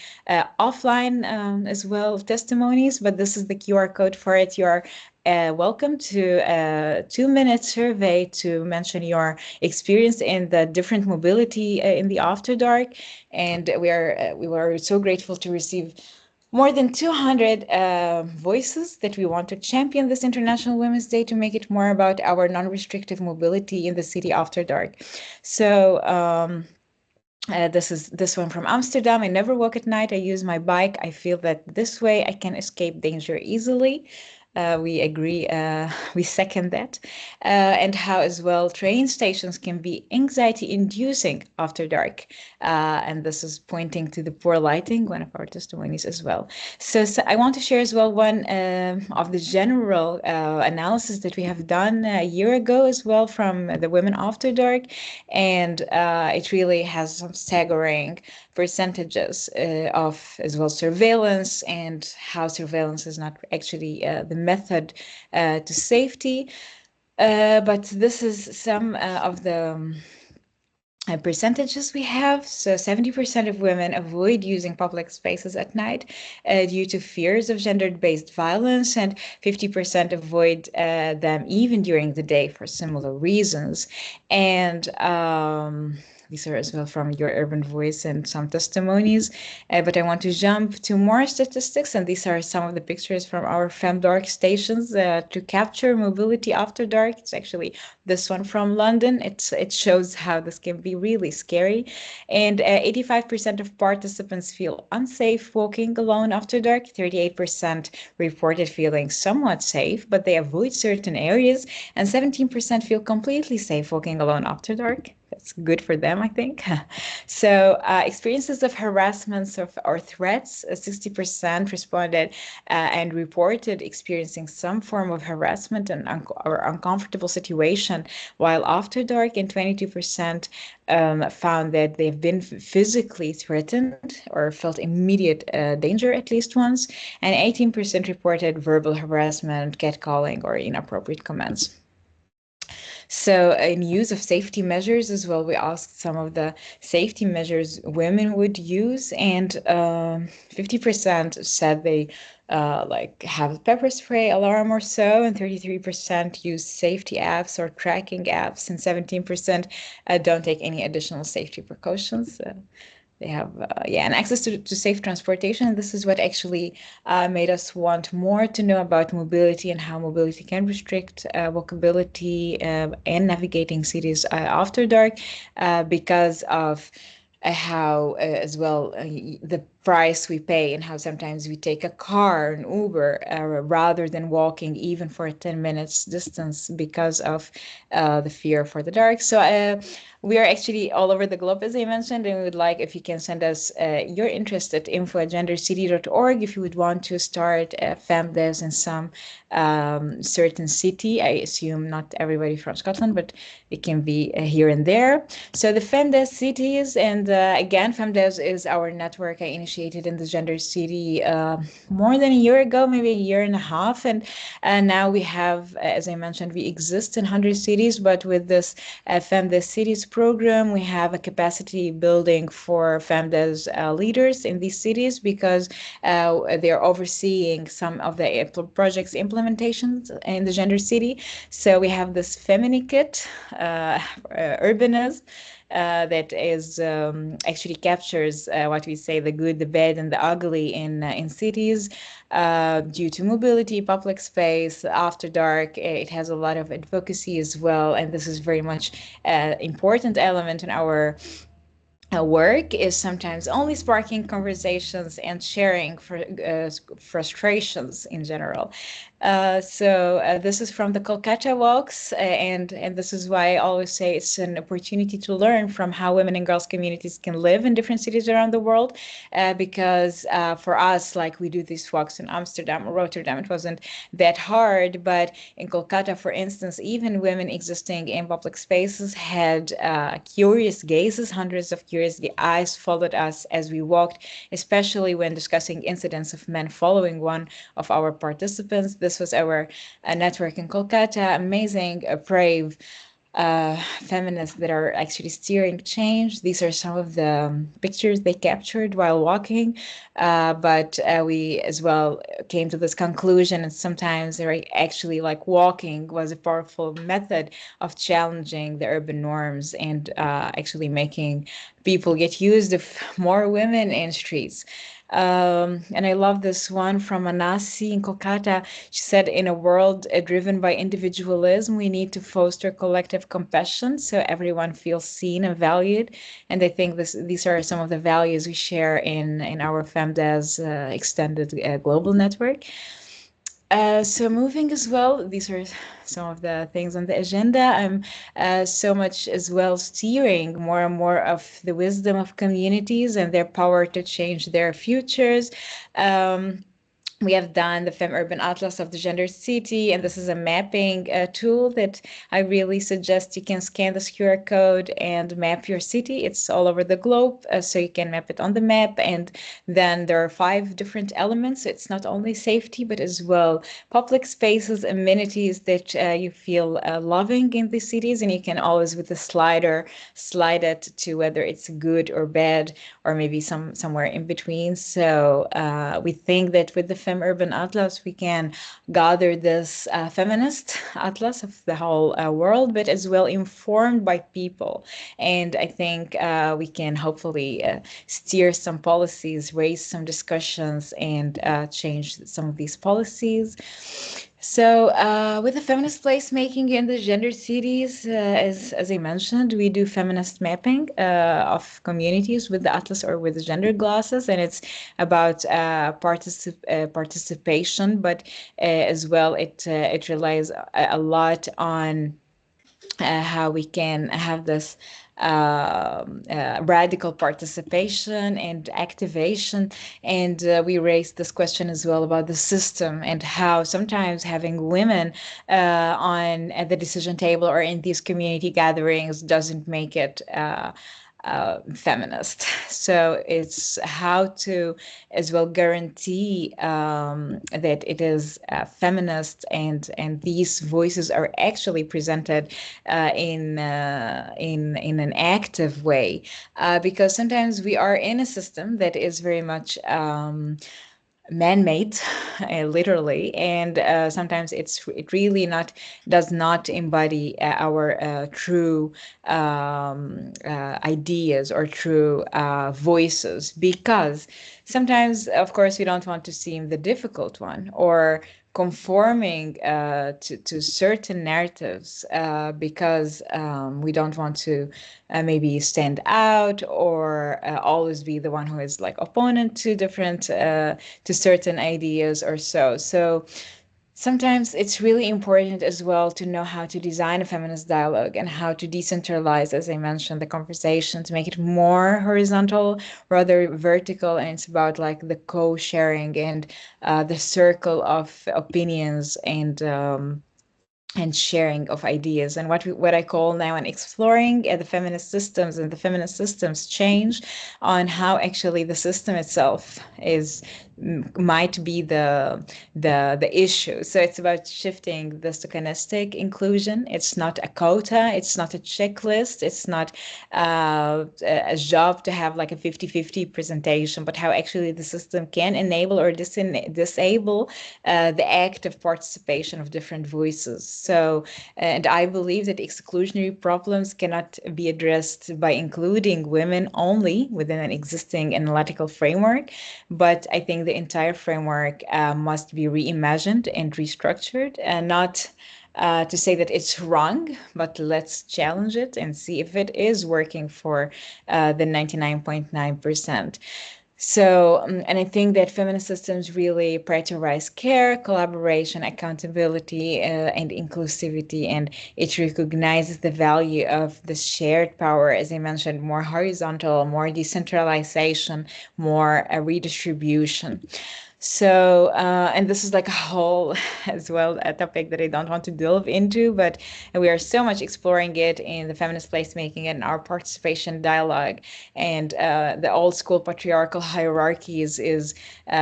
offline as well testimonies. But this is the QR code for it. You are welcome to a 2-minute survey to mention your experience in the different mobility in the After Dark. And we were so grateful to receive more than 200 voices that we want to champion this International Women's Day to make it more about our non-restrictive mobility in the city after dark. So this is this one from Amsterdam. I never walk at night. I use my bike. I feel that this way I can escape danger easily. We agree, we second that. And how as well train stations can be anxiety inducing after dark. And this is pointing to the poor lighting, one of our testimonies as well. So I want to share as well one of the general analysis that we have done a year ago as well from the Women After Dark. And it really has some staggering percentages of as well surveillance, and how surveillance is not actually the method to safety. But this is some of the percentages we have. So 70% of women avoid using public spaces at night due to fears of gender-based violence, and 50% avoid them even during the day for similar reasons. And these are as well from Your Urban Voice and some testimonies. But I want to jump to more statistics, and these are some of the pictures from our FemDark stations to capture mobility after dark. It's actually this one from London. It shows how this can be really scary. And 85% of participants feel unsafe walking alone after dark. 38% reported feeling somewhat safe, but they avoid certain areas. And 17% feel completely safe walking alone after dark. that's good for them, I think. So experiences of harassments or threats, 60% responded and reported experiencing some form of harassment or uncomfortable situation while after dark, and 22% found that they've been physically threatened or felt immediate danger at least once, and 18% reported verbal harassment, catcalling, or inappropriate comments. So in use of safety measures as well, we asked some of the safety measures women would use, and 50% said they like have pepper spray alarm or so, and 33% use safety apps or tracking apps, and 17% don't take any additional safety precautions. They have and access to safe transportation. This is what actually made us want more to know about mobility and how mobility can restrict walkability and navigating cities after dark, because of how as well the price we pay, and how sometimes we take a car, an Uber, rather than walking even for a 10 minutes distance because of the fear for the dark. So we are actually all over the globe, as I mentioned, and we would like if you can send us your interest at info@gendercity.org if you would want to start femdevs in some certain city. I assume not everybody from Scotland, but it can be here and there. So the femdev cities, and again, femdevs is our network I initiated in the Gender City more than a year ago, maybe a year and a half, and now we have, as I mentioned, we exist in 100 cities, but with this femdev cities program, we have a capacity building for femdevs leaders in these cities, because they're overseeing some of the projects implementations in the Gender City. So we have this Femini Kit, Urbanism, that is actually captures what we say, the good, the bad, and the ugly in cities due to mobility, public space, after dark. It has a lot of advocacy as well, and this is very much important element in our work, is sometimes only sparking conversations and sharing frustrations in general. So this is from the Kolkata walks, and this is why I always say it's an opportunity to learn from how women and girls communities can live in different cities around the world, because for us, like we do these walks in Amsterdam or Rotterdam, it wasn't that hard, but in Kolkata, for instance, even women existing in public spaces had curious gazes, hundreds of curious eyes followed us as we walked, especially when discussing incidents of men following one of our participants. This was our network in Kolkata, amazing, brave feminists that are actually steering change. These are some of the pictures they captured while walking, but we as well came to this conclusion, and sometimes they're actually like walking was a powerful method of challenging the urban norms and actually making people get used of more women in streets. And I love this one from Anasi in Kolkata. She said, in a world driven by individualism, we need to foster collective compassion so everyone feels seen and valued. And I think these are some of the values we share in our FemDes extended global network. So moving as well, these are some of the things on the agenda. I'm so much as well steering more and more of the wisdom of communities and their power to change their futures. We have done the Fem Urban Atlas of the Gender City, and this is a mapping tool that I really suggest you can scan this QR code and map your city. It's all over the globe, so you can map it on the map. And then there are 5 different elements. It's not only safety, but as well public spaces, amenities that you feel loving in these cities. And you can always, with the slider, slide it to whether it's good or bad, or maybe somewhere in between. So we think that with the Fem Urban Atlas, we can gather this feminist atlas of the whole world, but as well informed by people. And I think we can hopefully steer some policies, raise some discussions, and change some of these policies. So with the feminist placemaking in the gender cities, as I mentioned, we do feminist mapping of communities with the atlas or with the gender glasses, and it's about participation, but as well it relies a lot on how we can have this radical participation and activation. And we raised this question as well about the system and how sometimes having women on at the decision table or in these community gatherings doesn't make it feminist. So it's how to as well guarantee that it is feminist and these voices are actually presented in an active way, because sometimes we are in a system that is very much man-made, literally, and sometimes it really does not embody our true ideas or true voices, because sometimes, of course, we don't want to seem the difficult one or conforming to certain narratives, because we don't want to maybe stand out or always be the one who is like opponent to different to certain ideas or so. So sometimes it's really important as well to know how to design a feminist dialogue and how to decentralize, as I mentioned, the conversation to make it more horizontal rather vertical. And it's about like the co-sharing and the circle of opinions and sharing of ideas, and what I call now and exploring the feminist systems and the feminist systems change on how actually the system itself is might be the issue. So it's about shifting the stochastic inclusion. It's not a quota, it's not a checklist, it's not a job to have like a 50-50 presentation, but how actually the system can enable or disable the active participation of different voices. So, and I believe that exclusionary problems cannot be addressed by including women only within an existing analytical framework, but I think the entire framework must be reimagined and restructured, and not to say that it's wrong, but let's challenge it and see if it is working for the 99.9%. So, and I think that feminist systems really prioritize care, collaboration, accountability, and inclusivity, and it recognizes the value of the shared power, as I mentioned, more horizontal, more decentralization, more redistribution. So, and this is like a whole as well a topic that I don't want to delve into, but we are so much exploring it in the feminist placemaking and our participation dialogue. And the old school patriarchal hierarchies is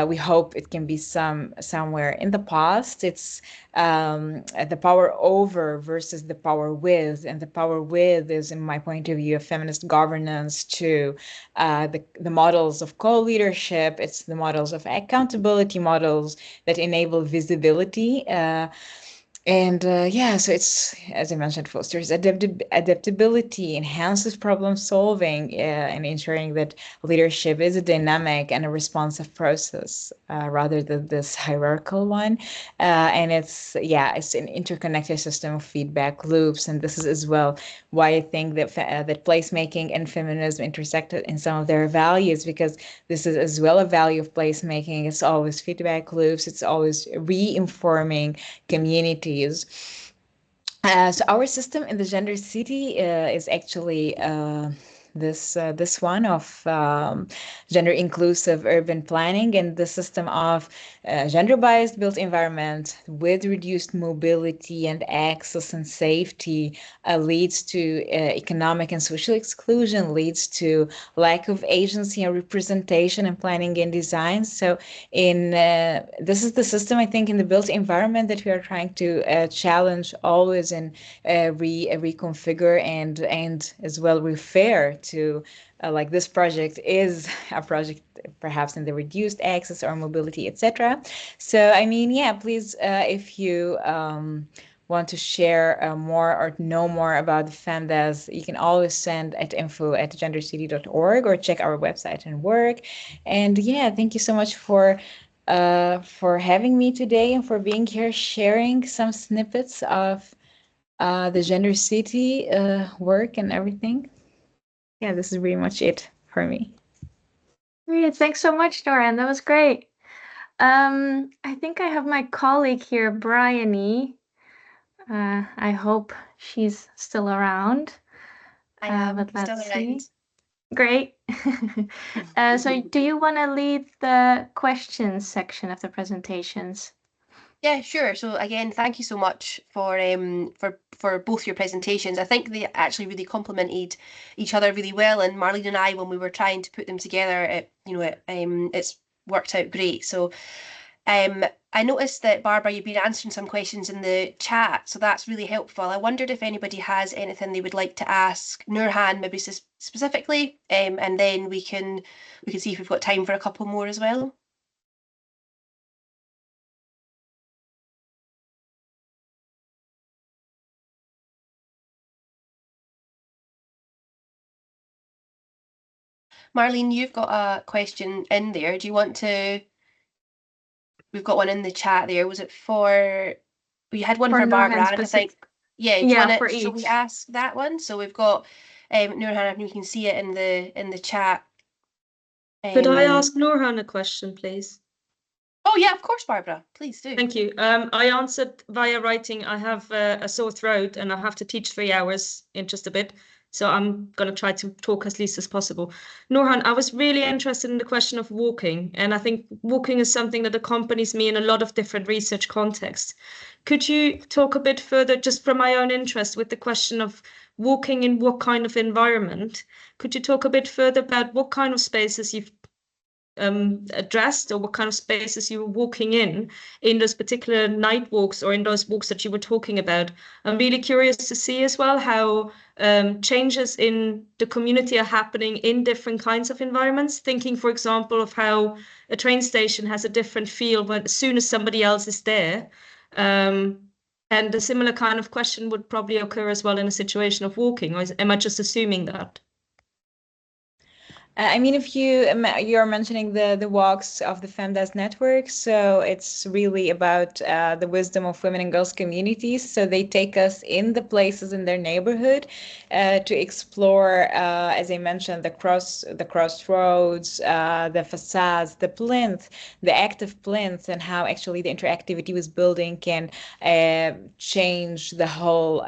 we hope it can be somewhere in the past. It's the power over versus the power with, and the power with is, in my point of view, a feminist governance to the models of co-leadership. It's the models of accountability models that enable visibility. And yeah, so it's, as I mentioned, fosters adaptability, enhances problem solving, and ensuring that leadership is a dynamic and a responsive process rather than this hierarchical one. And it's an interconnected system of feedback loops. And this is as well why I think that that placemaking and feminism intersected in some of their values, because this is as well a value of placemaking. It's always feedback loops. It's always re-informing communities. So our system in the gender city is actually this one of gender inclusive urban planning, and the system of gender biased built environment with reduced mobility and access and safety leads to economic and social exclusion, leads to lack of agency and representation in planning and design. So in this is the system, I think, in the built environment that we are trying to challenge always and reconfigure and as well refer to like this project is a project perhaps in the reduced access or mobility, etc. So I mean, yeah, please if you want to share more or know more about the FemDes, you can always send at info@gendercity.org or check our website and work. And yeah, thank you so much for having me today and for being here, sharing some snippets of the Gender City work and everything. Yeah, this is pretty much it for me. Great. Thanks so much, Nourhan. That was great. I think I have my colleague here, Bryony. I hope she's still around. I am but still let's around. see. Great. So do you want to lead the questions section of the presentations? Yeah, sure. So again, thank you so much for both your presentations. I think they actually really complemented each other really well. And Marlene and I, when we were trying to put them together, it's worked out great. So I noticed that Barbara, you've been answering some questions in the chat, so that's really helpful. I wondered if anybody has anything they would like to ask Nourhan, maybe specifically, and then we can see if we've got time for a couple more as well. Marlene, you've got a question in there. Do you want to? We've got one in the chat there. Was it for? You had one for Barbara, and I think. Yeah. Do you Yeah, want for to? Shall we each. ask that one? So we've got Nourhan, and you can see it in the chat. Could I ask Nourhan a question, please? Oh yeah, of course, Barbara. Please do. Thank you. I answered via writing. I have a sore throat and I have to teach 3 hours in just a bit. So I'm going to try to talk as least as possible. Nourhan, I was really interested in the question of walking. And I think walking is something that accompanies me in a lot of different research contexts. Could you talk a bit further, just from my own interest, with the question of walking in what kind of environment? Could you talk a bit further about what kind of spaces you've addressed, or what kind of spaces you were walking in those particular night walks or in those walks that you were talking about? I'm really curious to see as well how changes in the community are happening in different kinds of environments, thinking, for example, of how a train station has a different feel when as soon as somebody else is there. And a similar kind of question would probably occur as well in a situation of walking, or am I just assuming that? I mean, if you're mentioning the walks of the Femdas network, so it's really about the wisdom of women and girls communities. So they take us in the places in their neighborhood to explore, as I mentioned, the crossroads, the facades, the plinth, the active plinth, and how actually the interactivity with building can change the whole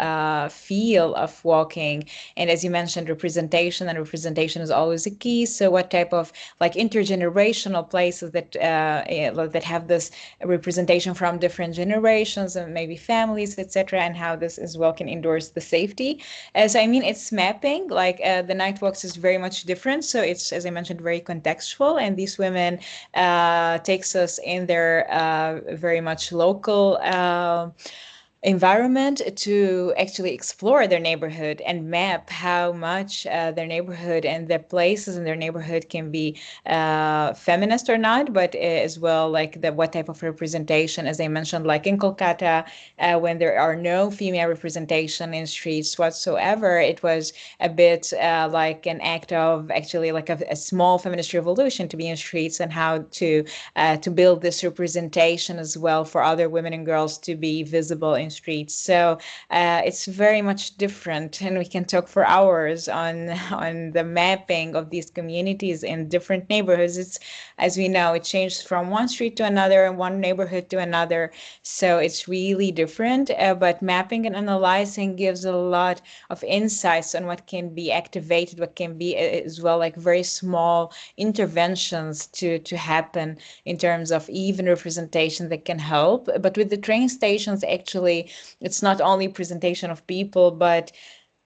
feel of walking. And as you mentioned, representation, and representation is always a key. So what type of like intergenerational places that that have this representation from different generations and maybe families, etc., and how this as well can endorse the safety. So I mean, it's mapping. Like the night walks is very much different. So it's, as I mentioned, very contextual, and these women takes us in their very much local environment to actually explore their neighborhood and map how much their neighborhood and the places in their neighborhood can be feminist or not, but as well like the what type of representation, as I mentioned, like in Kolkata, when there are no female representation in streets whatsoever, it was a bit like an act of actually like a small feminist revolution to be in streets, and how to build this representation as well for other women and girls to be visible in streets. So it's very much different, and we can talk for hours on the mapping of these communities in different neighborhoods. It's, as we know, it changes from one street to another and one neighborhood to another. So it's really different, but mapping and analyzing gives a lot of insights on what can be activated, what can be as well like very small interventions to happen in terms of even representation that can help. But with the train stations, actually, it's not only presentation of people, but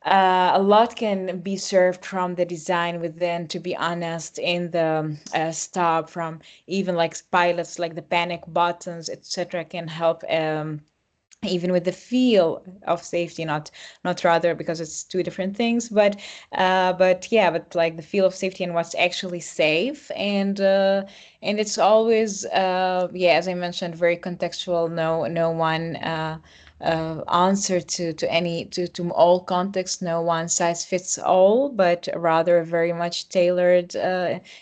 a lot can be served from the design within, to be honest, in the stop, from even like pilots, like the panic buttons, etc., can help even with the feel of safety, not rather, because it's two different things, but yeah, but like the feel of safety and what's actually safe. And it's always yeah, as I mentioned, very contextual. No one answer to all contexts, no one size fits all, but rather very much tailored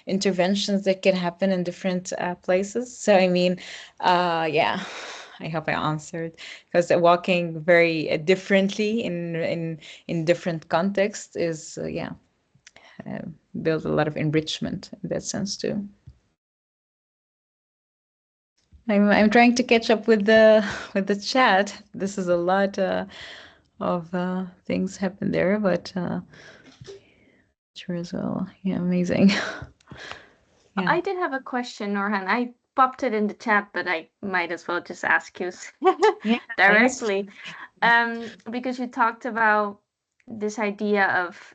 interventions that can happen in different places. So I mean, yeah, I hope I answered, because walking very differently in different contexts is yeah, build a lot of enrichment in that sense too. I'm trying to catch up with the chat. This is a lot of things happen there, but architecture as well. Yeah, amazing. Yeah. I did have a question, Nourhan. I popped it in the chat, but I might as well just ask you Yeah, directly. Because you talked about this idea of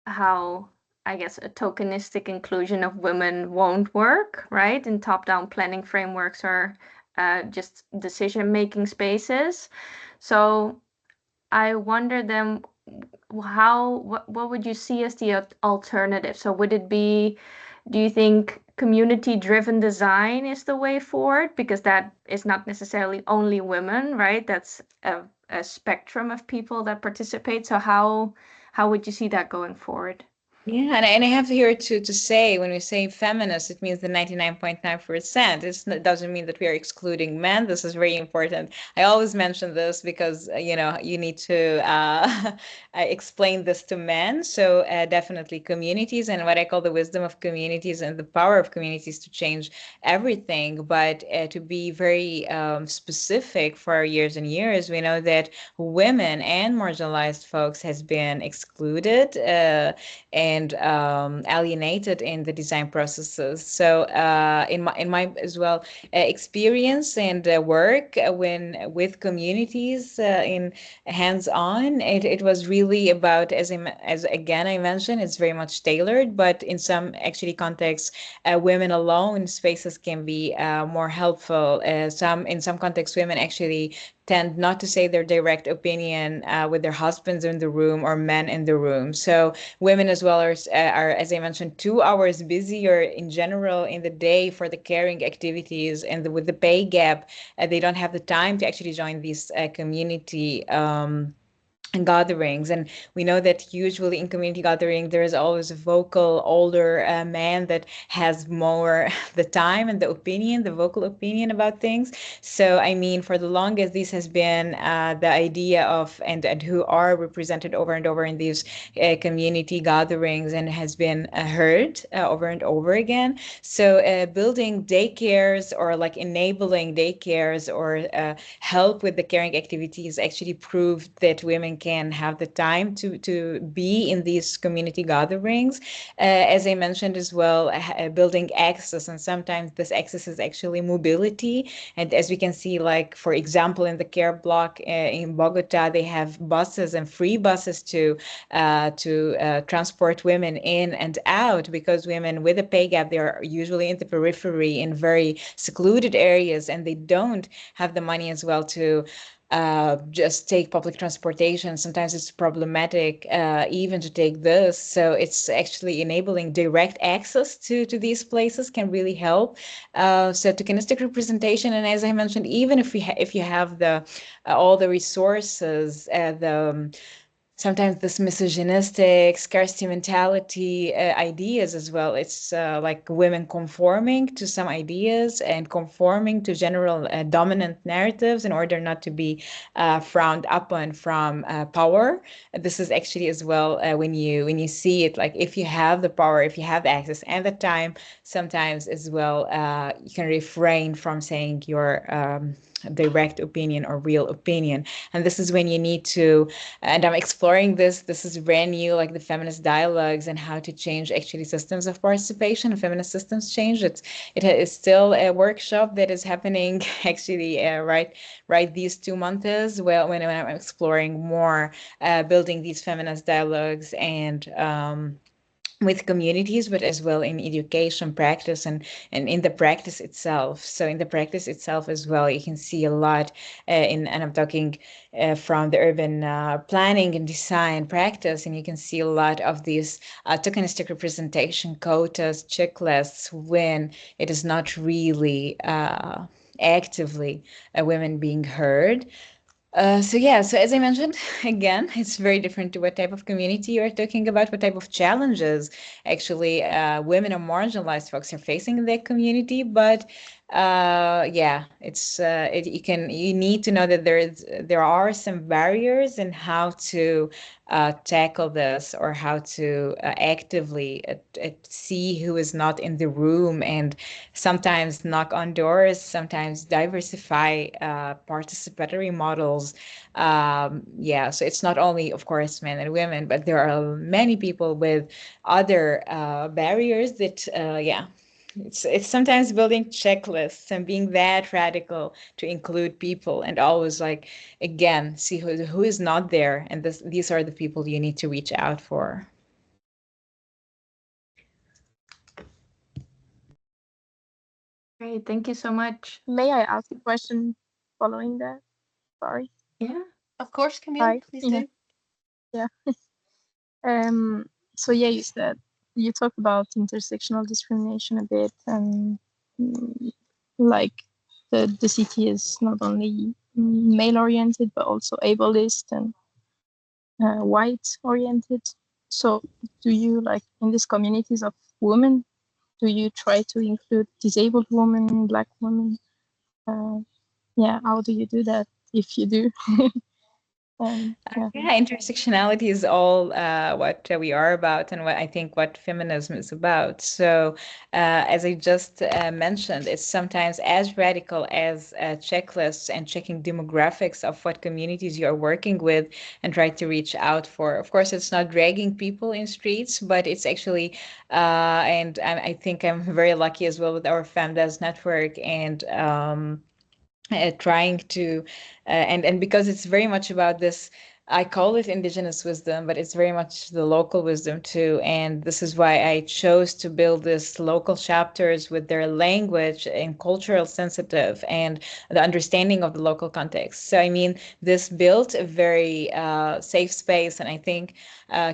how, I guess, a tokenistic inclusion of women won't work, right? In top-down planning frameworks or just decision-making spaces. So I wonder then what would you see as the alternative? So would it be, do you think community-driven design is the way forward? Because that is not necessarily only women, right? That's a spectrum of people that participate. So how would you see that going forward? Yeah, and I have here to say, when we say feminist, it means the 99.9%. It doesn't mean that we are excluding men. This is very important. I always mention this because, you need to explain this to men. So definitely communities, and what I call the wisdom of communities and the power of communities to change everything. But to be very specific, for years and years, we know that women and marginalized folks has been excluded and alienated in the design processes. So in my as well experience and work with communities in hands-on, it was really about, as again I mentioned, it's very much tailored, but in some actually contexts, women alone spaces can be more helpful. In some contexts, women actually tend not to say their direct opinion with their husbands in the room or men in the room. So women as well are, as I mentioned, 2 hours busier in general in the day for the caring activities, and with the pay gap, they don't have the time to actually join these community gatherings. And we know that usually in community gathering there is always a vocal older man that has more the time and the vocal opinion about things. So I mean, for the longest, this has been the idea of, and who are represented over and over in these community gatherings, and has been heard over and over again. So building daycares, or like enabling daycares, or help with the caring activities, actually proved that women can have the time to be in these community gatherings. As I mentioned as well, building access, and sometimes this access is actually mobility. And as we can see, like for example, in the care block in Bogota, they have buses and free buses to transport women in and out, because women with a pay gap, they are usually in the periphery in very secluded areas, and they don't have the money as well to just take public transportation. Sometimes it's problematic even to take this. So it's actually enabling direct access to these places can really help. So tokenistic representation, and as I mentioned, even if you have the all the resources, sometimes this misogynistic scarcity mentality ideas as well. It's like women conforming to some ideas and conforming to general dominant narratives in order not to be frowned upon from power. This is actually as well when you see it, like if you have the power, if you have the access and the time, sometimes as well you can refrain from saying your direct opinion or real opinion. And this is when you need to, and I'm exploring this is brand new, like the feminist dialogues and how to change actually systems of participation, feminist systems change. It is still a workshop that is happening actually right these 2 months, well, when I'm exploring more building these feminist dialogues and with communities, but as well in education practice and in the practice itself. So in the practice itself as well, you can see a lot and I'm talking from the urban planning and design practice, and you can see a lot of these tokenistic representation, quotas, checklists, when it is not really actively women being heard. So as I mentioned, again, it's very different to what type of community you are talking about, what type of challenges actually women or marginalized folks are facing in their community. But Yeah, you need to know that there are some barriers in how to tackle this, or how to actively see who is not in the room, and sometimes knock on doors, sometimes diversify participatory models. Yeah, so it's not only, of course, men and women, but there are many people with other barriers that, yeah. It's sometimes building checklists and being that radical to include people, and always, like, again, see who is not there, and these are the people you need to reach out for. Great, thank you so much. May I ask a question following that? Sorry. Yeah. Of course, Camille, Hi. please Yeah. do. Yeah. So yeah, you talk about intersectional discrimination a bit, and like the city is not only male oriented but also ableist and white oriented. So do you, like, in these communities of women, do you try to include disabled women, Black women? Yeah, how do you do that, if you do? Yeah. Yeah, intersectionality is all what we are about, and what I think what feminism is about. So, as I just mentioned, it's sometimes as radical as checklists and checking demographics of what communities you are working with and try to reach out for. Of course, it's not dragging people in streets, but it's actually, and I think I'm very lucky as well with our FemDes network, and trying to and because it's very much about this, I call it indigenous wisdom, but it's very much the local wisdom too. And this is why I chose to build this local chapters with their language and cultural sensitive and the understanding of the local context. So I mean, this built a very safe space, and I think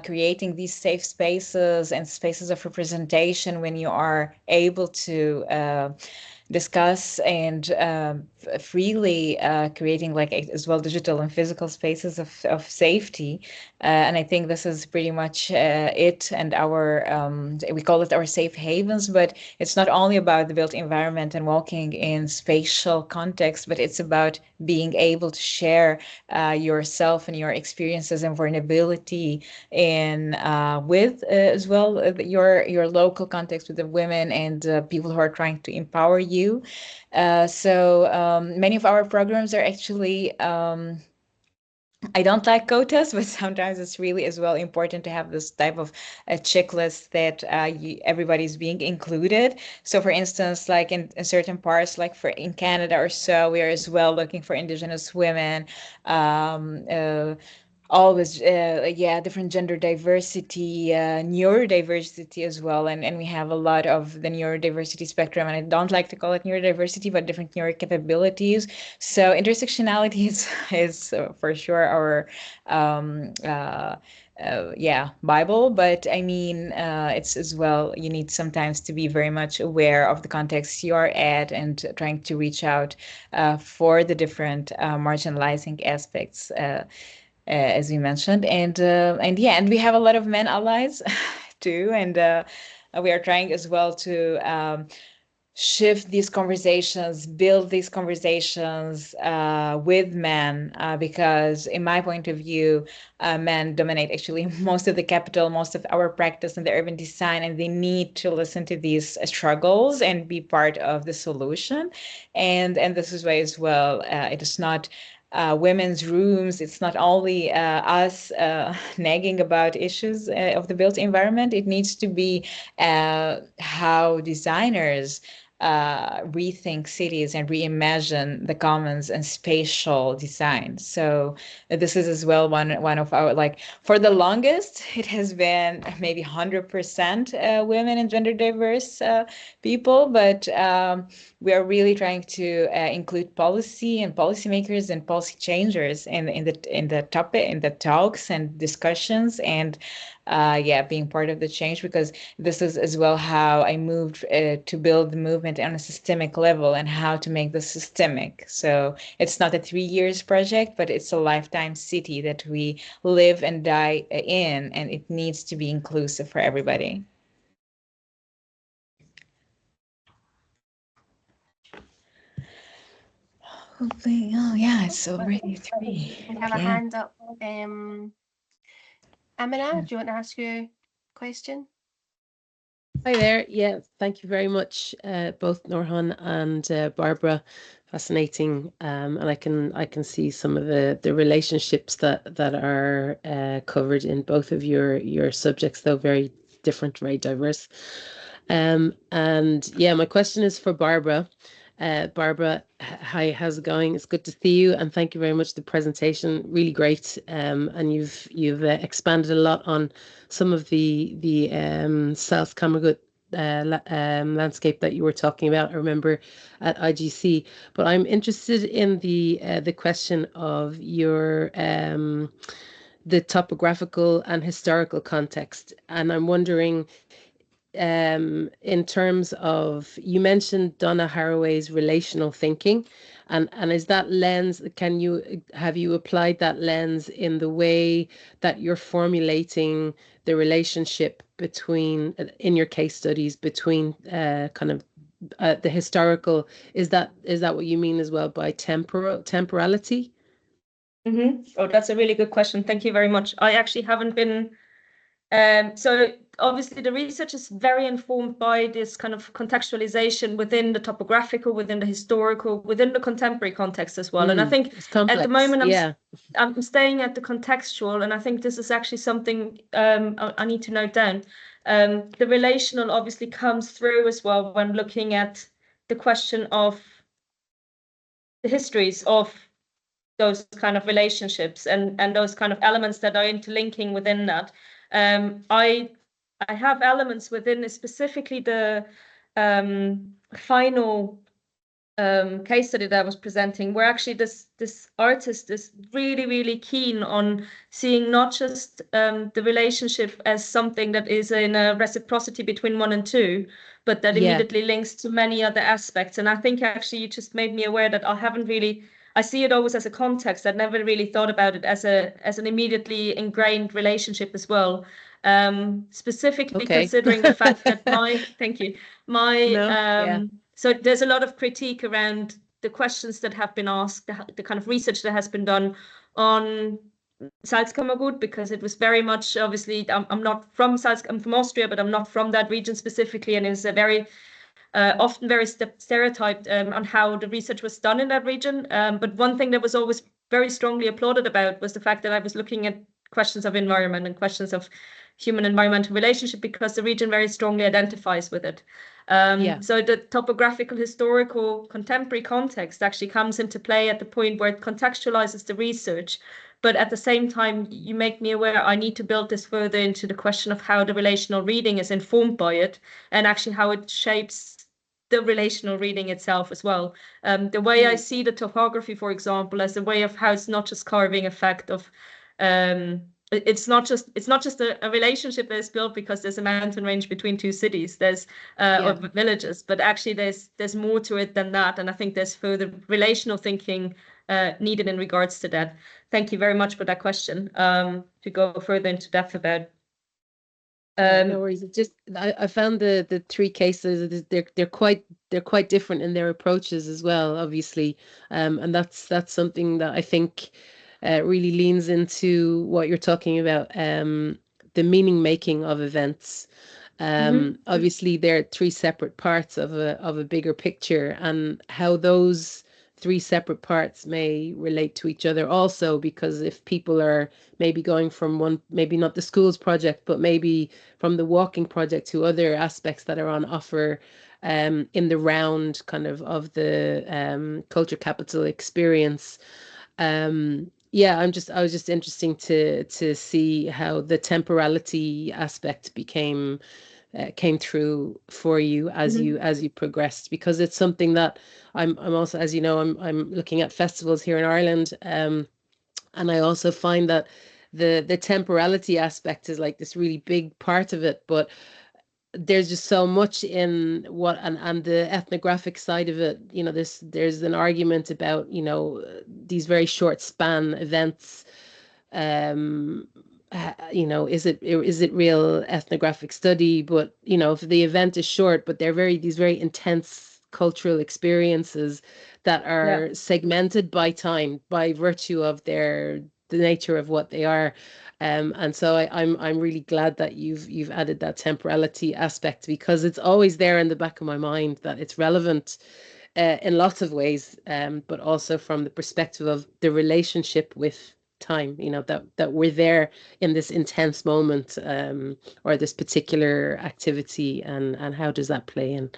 creating these safe spaces and spaces of representation, when you are able to discuss and freely creating, like, as well, digital and physical spaces of safety. And I think this is pretty much it, and our we call it our safe havens, but it's not only about the built environment and walking in spatial context, but it's about being able to share yourself and your experiences and vulnerability in with as well your local context with the women and people who are trying to empower you. So many of our programs are actually I don't like quotas, but sometimes it's really as well important to have this type of a checklist that everybody's being included. So, for instance, like in certain parts, like in Canada or so, we are as well looking for Indigenous women. Always yeah, different gender diversity, neurodiversity as well, and we have a lot of the neurodiversity spectrum, and I don't like to call it neurodiversity, but different neuro capabilities. So intersectionality is for sure our yeah, Bible, but I mean, it's as well, you need sometimes to be very much aware of the context you are at, and trying to reach out for the different marginalizing aspects, as we mentioned, and yeah, and we have a lot of men allies too, and we are trying as well to shift these conversations, build these conversations with men, because in my point of view, men dominate actually most of the capital, most of our practice in the urban design, and they need to listen to these struggles and be part of the solution. And this is why as well, it is not women's rooms. It's not only us nagging about issues of the built environment. It needs to be how designers rethink cities and reimagine the commons and spatial design. So this is as well one of our, like, for the longest, it has been maybe 100% women and gender diverse people, but we are really trying to include policy and policymakers and policy changers in the topic, in the talks and discussions, and yeah, being part of the change, because this is as well how I moved to build the movement on a systemic level, and how to make this systemic. So it's not a 3 years project, but it's a lifetime city that we live and die in, and it needs to be inclusive for everybody. Hopefully, oh yeah, it's already 3 We have a p.m. hand up. Amina, do you want to ask your question? Hi there. Yeah, thank you very much, both Nourhan and Barbara. Fascinating, and I can see some of the relationships that are covered in both of your subjects, though very different, very diverse. And yeah, my question is for Barbara. Barbara, hi, how's it going? It's good to see you, and thank you very much for the presentation. Really great, and you've expanded a lot on some of the Salzkammergut landscape that you were talking about. I remember at IGC, but I'm interested in the question of your the topographical and historical context, and I'm wondering in terms of, you mentioned Donna Haraway's relational thinking, and is that lens, have you applied that lens in the way that you're formulating the relationship between, in your case studies, between kind of the historical, is that what you mean as well by temporality? Oh, that's a really good question. Thank you very much. I actually haven't been so obviously the research is very informed by this kind of contextualization within the topographical, within the historical, within the contemporary context as well. And I think It's complex. at the moment yeah. I'm staying at the contextual, and I think this is actually something I need to note down. The relational obviously comes through as well when looking at the question of the histories of those kind of relationships and those kind of elements that are interlinking within that. I have elements within specifically the final case study that I was presenting, where actually this artist is really keen on seeing not just the relationship as something that is in a reciprocity between 1 and 2, but that immediately links to many other aspects. And I think actually you just made me aware that I see it always as a context. I'd never really thought about it as an immediately ingrained relationship as well. Specifically considering the fact that thank you, so there's a lot of critique around the questions that have been asked, the kind of research that has been done on Salzkammergut, because it was very much, obviously, I'm not from I'm from Austria, but I'm not from that region specifically, and it's a very often very stereotyped on how the research was done in that region. But one thing that was always very strongly applauded about was the fact that I was looking at questions of environment and questions of human environmental relationship, because the region very strongly identifies with it. So the topographical, historical, contemporary context actually comes into play at the point where it contextualizes the research. But at the same time, you make me aware I need to build this further into the question of how the relational reading is informed by it, and actually how it shapes the relational reading itself as well. The way I see the topography, for example, as a way of how it's not just carving effect of it's not just a relationship that is built because there's a mountain range between two cities, or villages, but actually there's more to it than that. And I think there's further relational thinking needed in regards to that. Thank you very much for that question. To go further into depth about. No worries. It's just I found the 3 cases, they're quite different in their approaches as well, obviously, and that's something that I think really leans into what you're talking about, the meaning making of events. Obviously, there are 3 separate parts of a bigger picture, and how those 3 separate parts may relate to each other also, because if people are maybe going from one, maybe not the schools project, but maybe from the walking project to other aspects that are on offer in the round kind of the culture capital experience. Yeah, I was just interesting to see how the temporality aspect came through for you as you progressed, because it's something that I'm also, as you know, I'm looking at festivals here in Ireland, and I also find that the temporality aspect is like this really big part of it, but there's just so much in what, and the ethnographic side of it, you know, there's an argument about, you know, these very short span events. You know, is it real ethnographic study? But you know, if the event is short, but they're these very intense cultural experiences that are segmented by time, by virtue of the nature of what they are. And so I'm really glad that you've added that temporality aspect, because it's always there in the back of my mind that it's relevant in lots of ways, but also from the perspective of the relationship with time, you know, that we're there in this intense moment, or this particular activity, and how does that play in.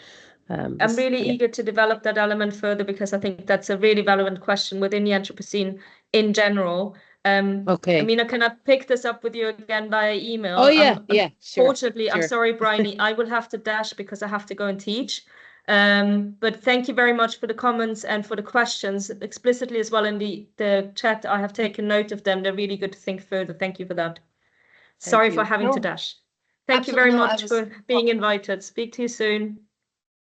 I'm really eager to develop that element further, because I think that's a really relevant question within the Anthropocene in general. Okay. Amina, can I pick this up with you again via email? Oh yeah, sure. Unfortunately, I'm sorry, Bryony, I will have to dash because I have to go and teach. But thank you very much for the comments and for the questions explicitly as well in the chat. I have taken note of them. They're really good to think further. Thank you for that. Sorry for having to dash. Thank you very much for being invited. Speak to you soon.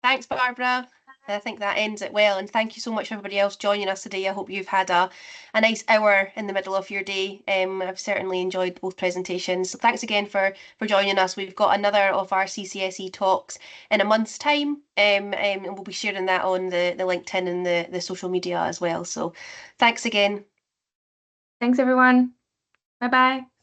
Thanks, Barbara. I think that ends it well, and thank you so much for everybody else joining us today. I hope you've had a nice hour in the middle of your day. I've certainly enjoyed both presentations. So thanks again for joining us. We've got another of our CCSE talks in a month's time, and we'll be sharing that on the LinkedIn and the social media as well. So thanks again. Thanks, everyone. Bye-bye.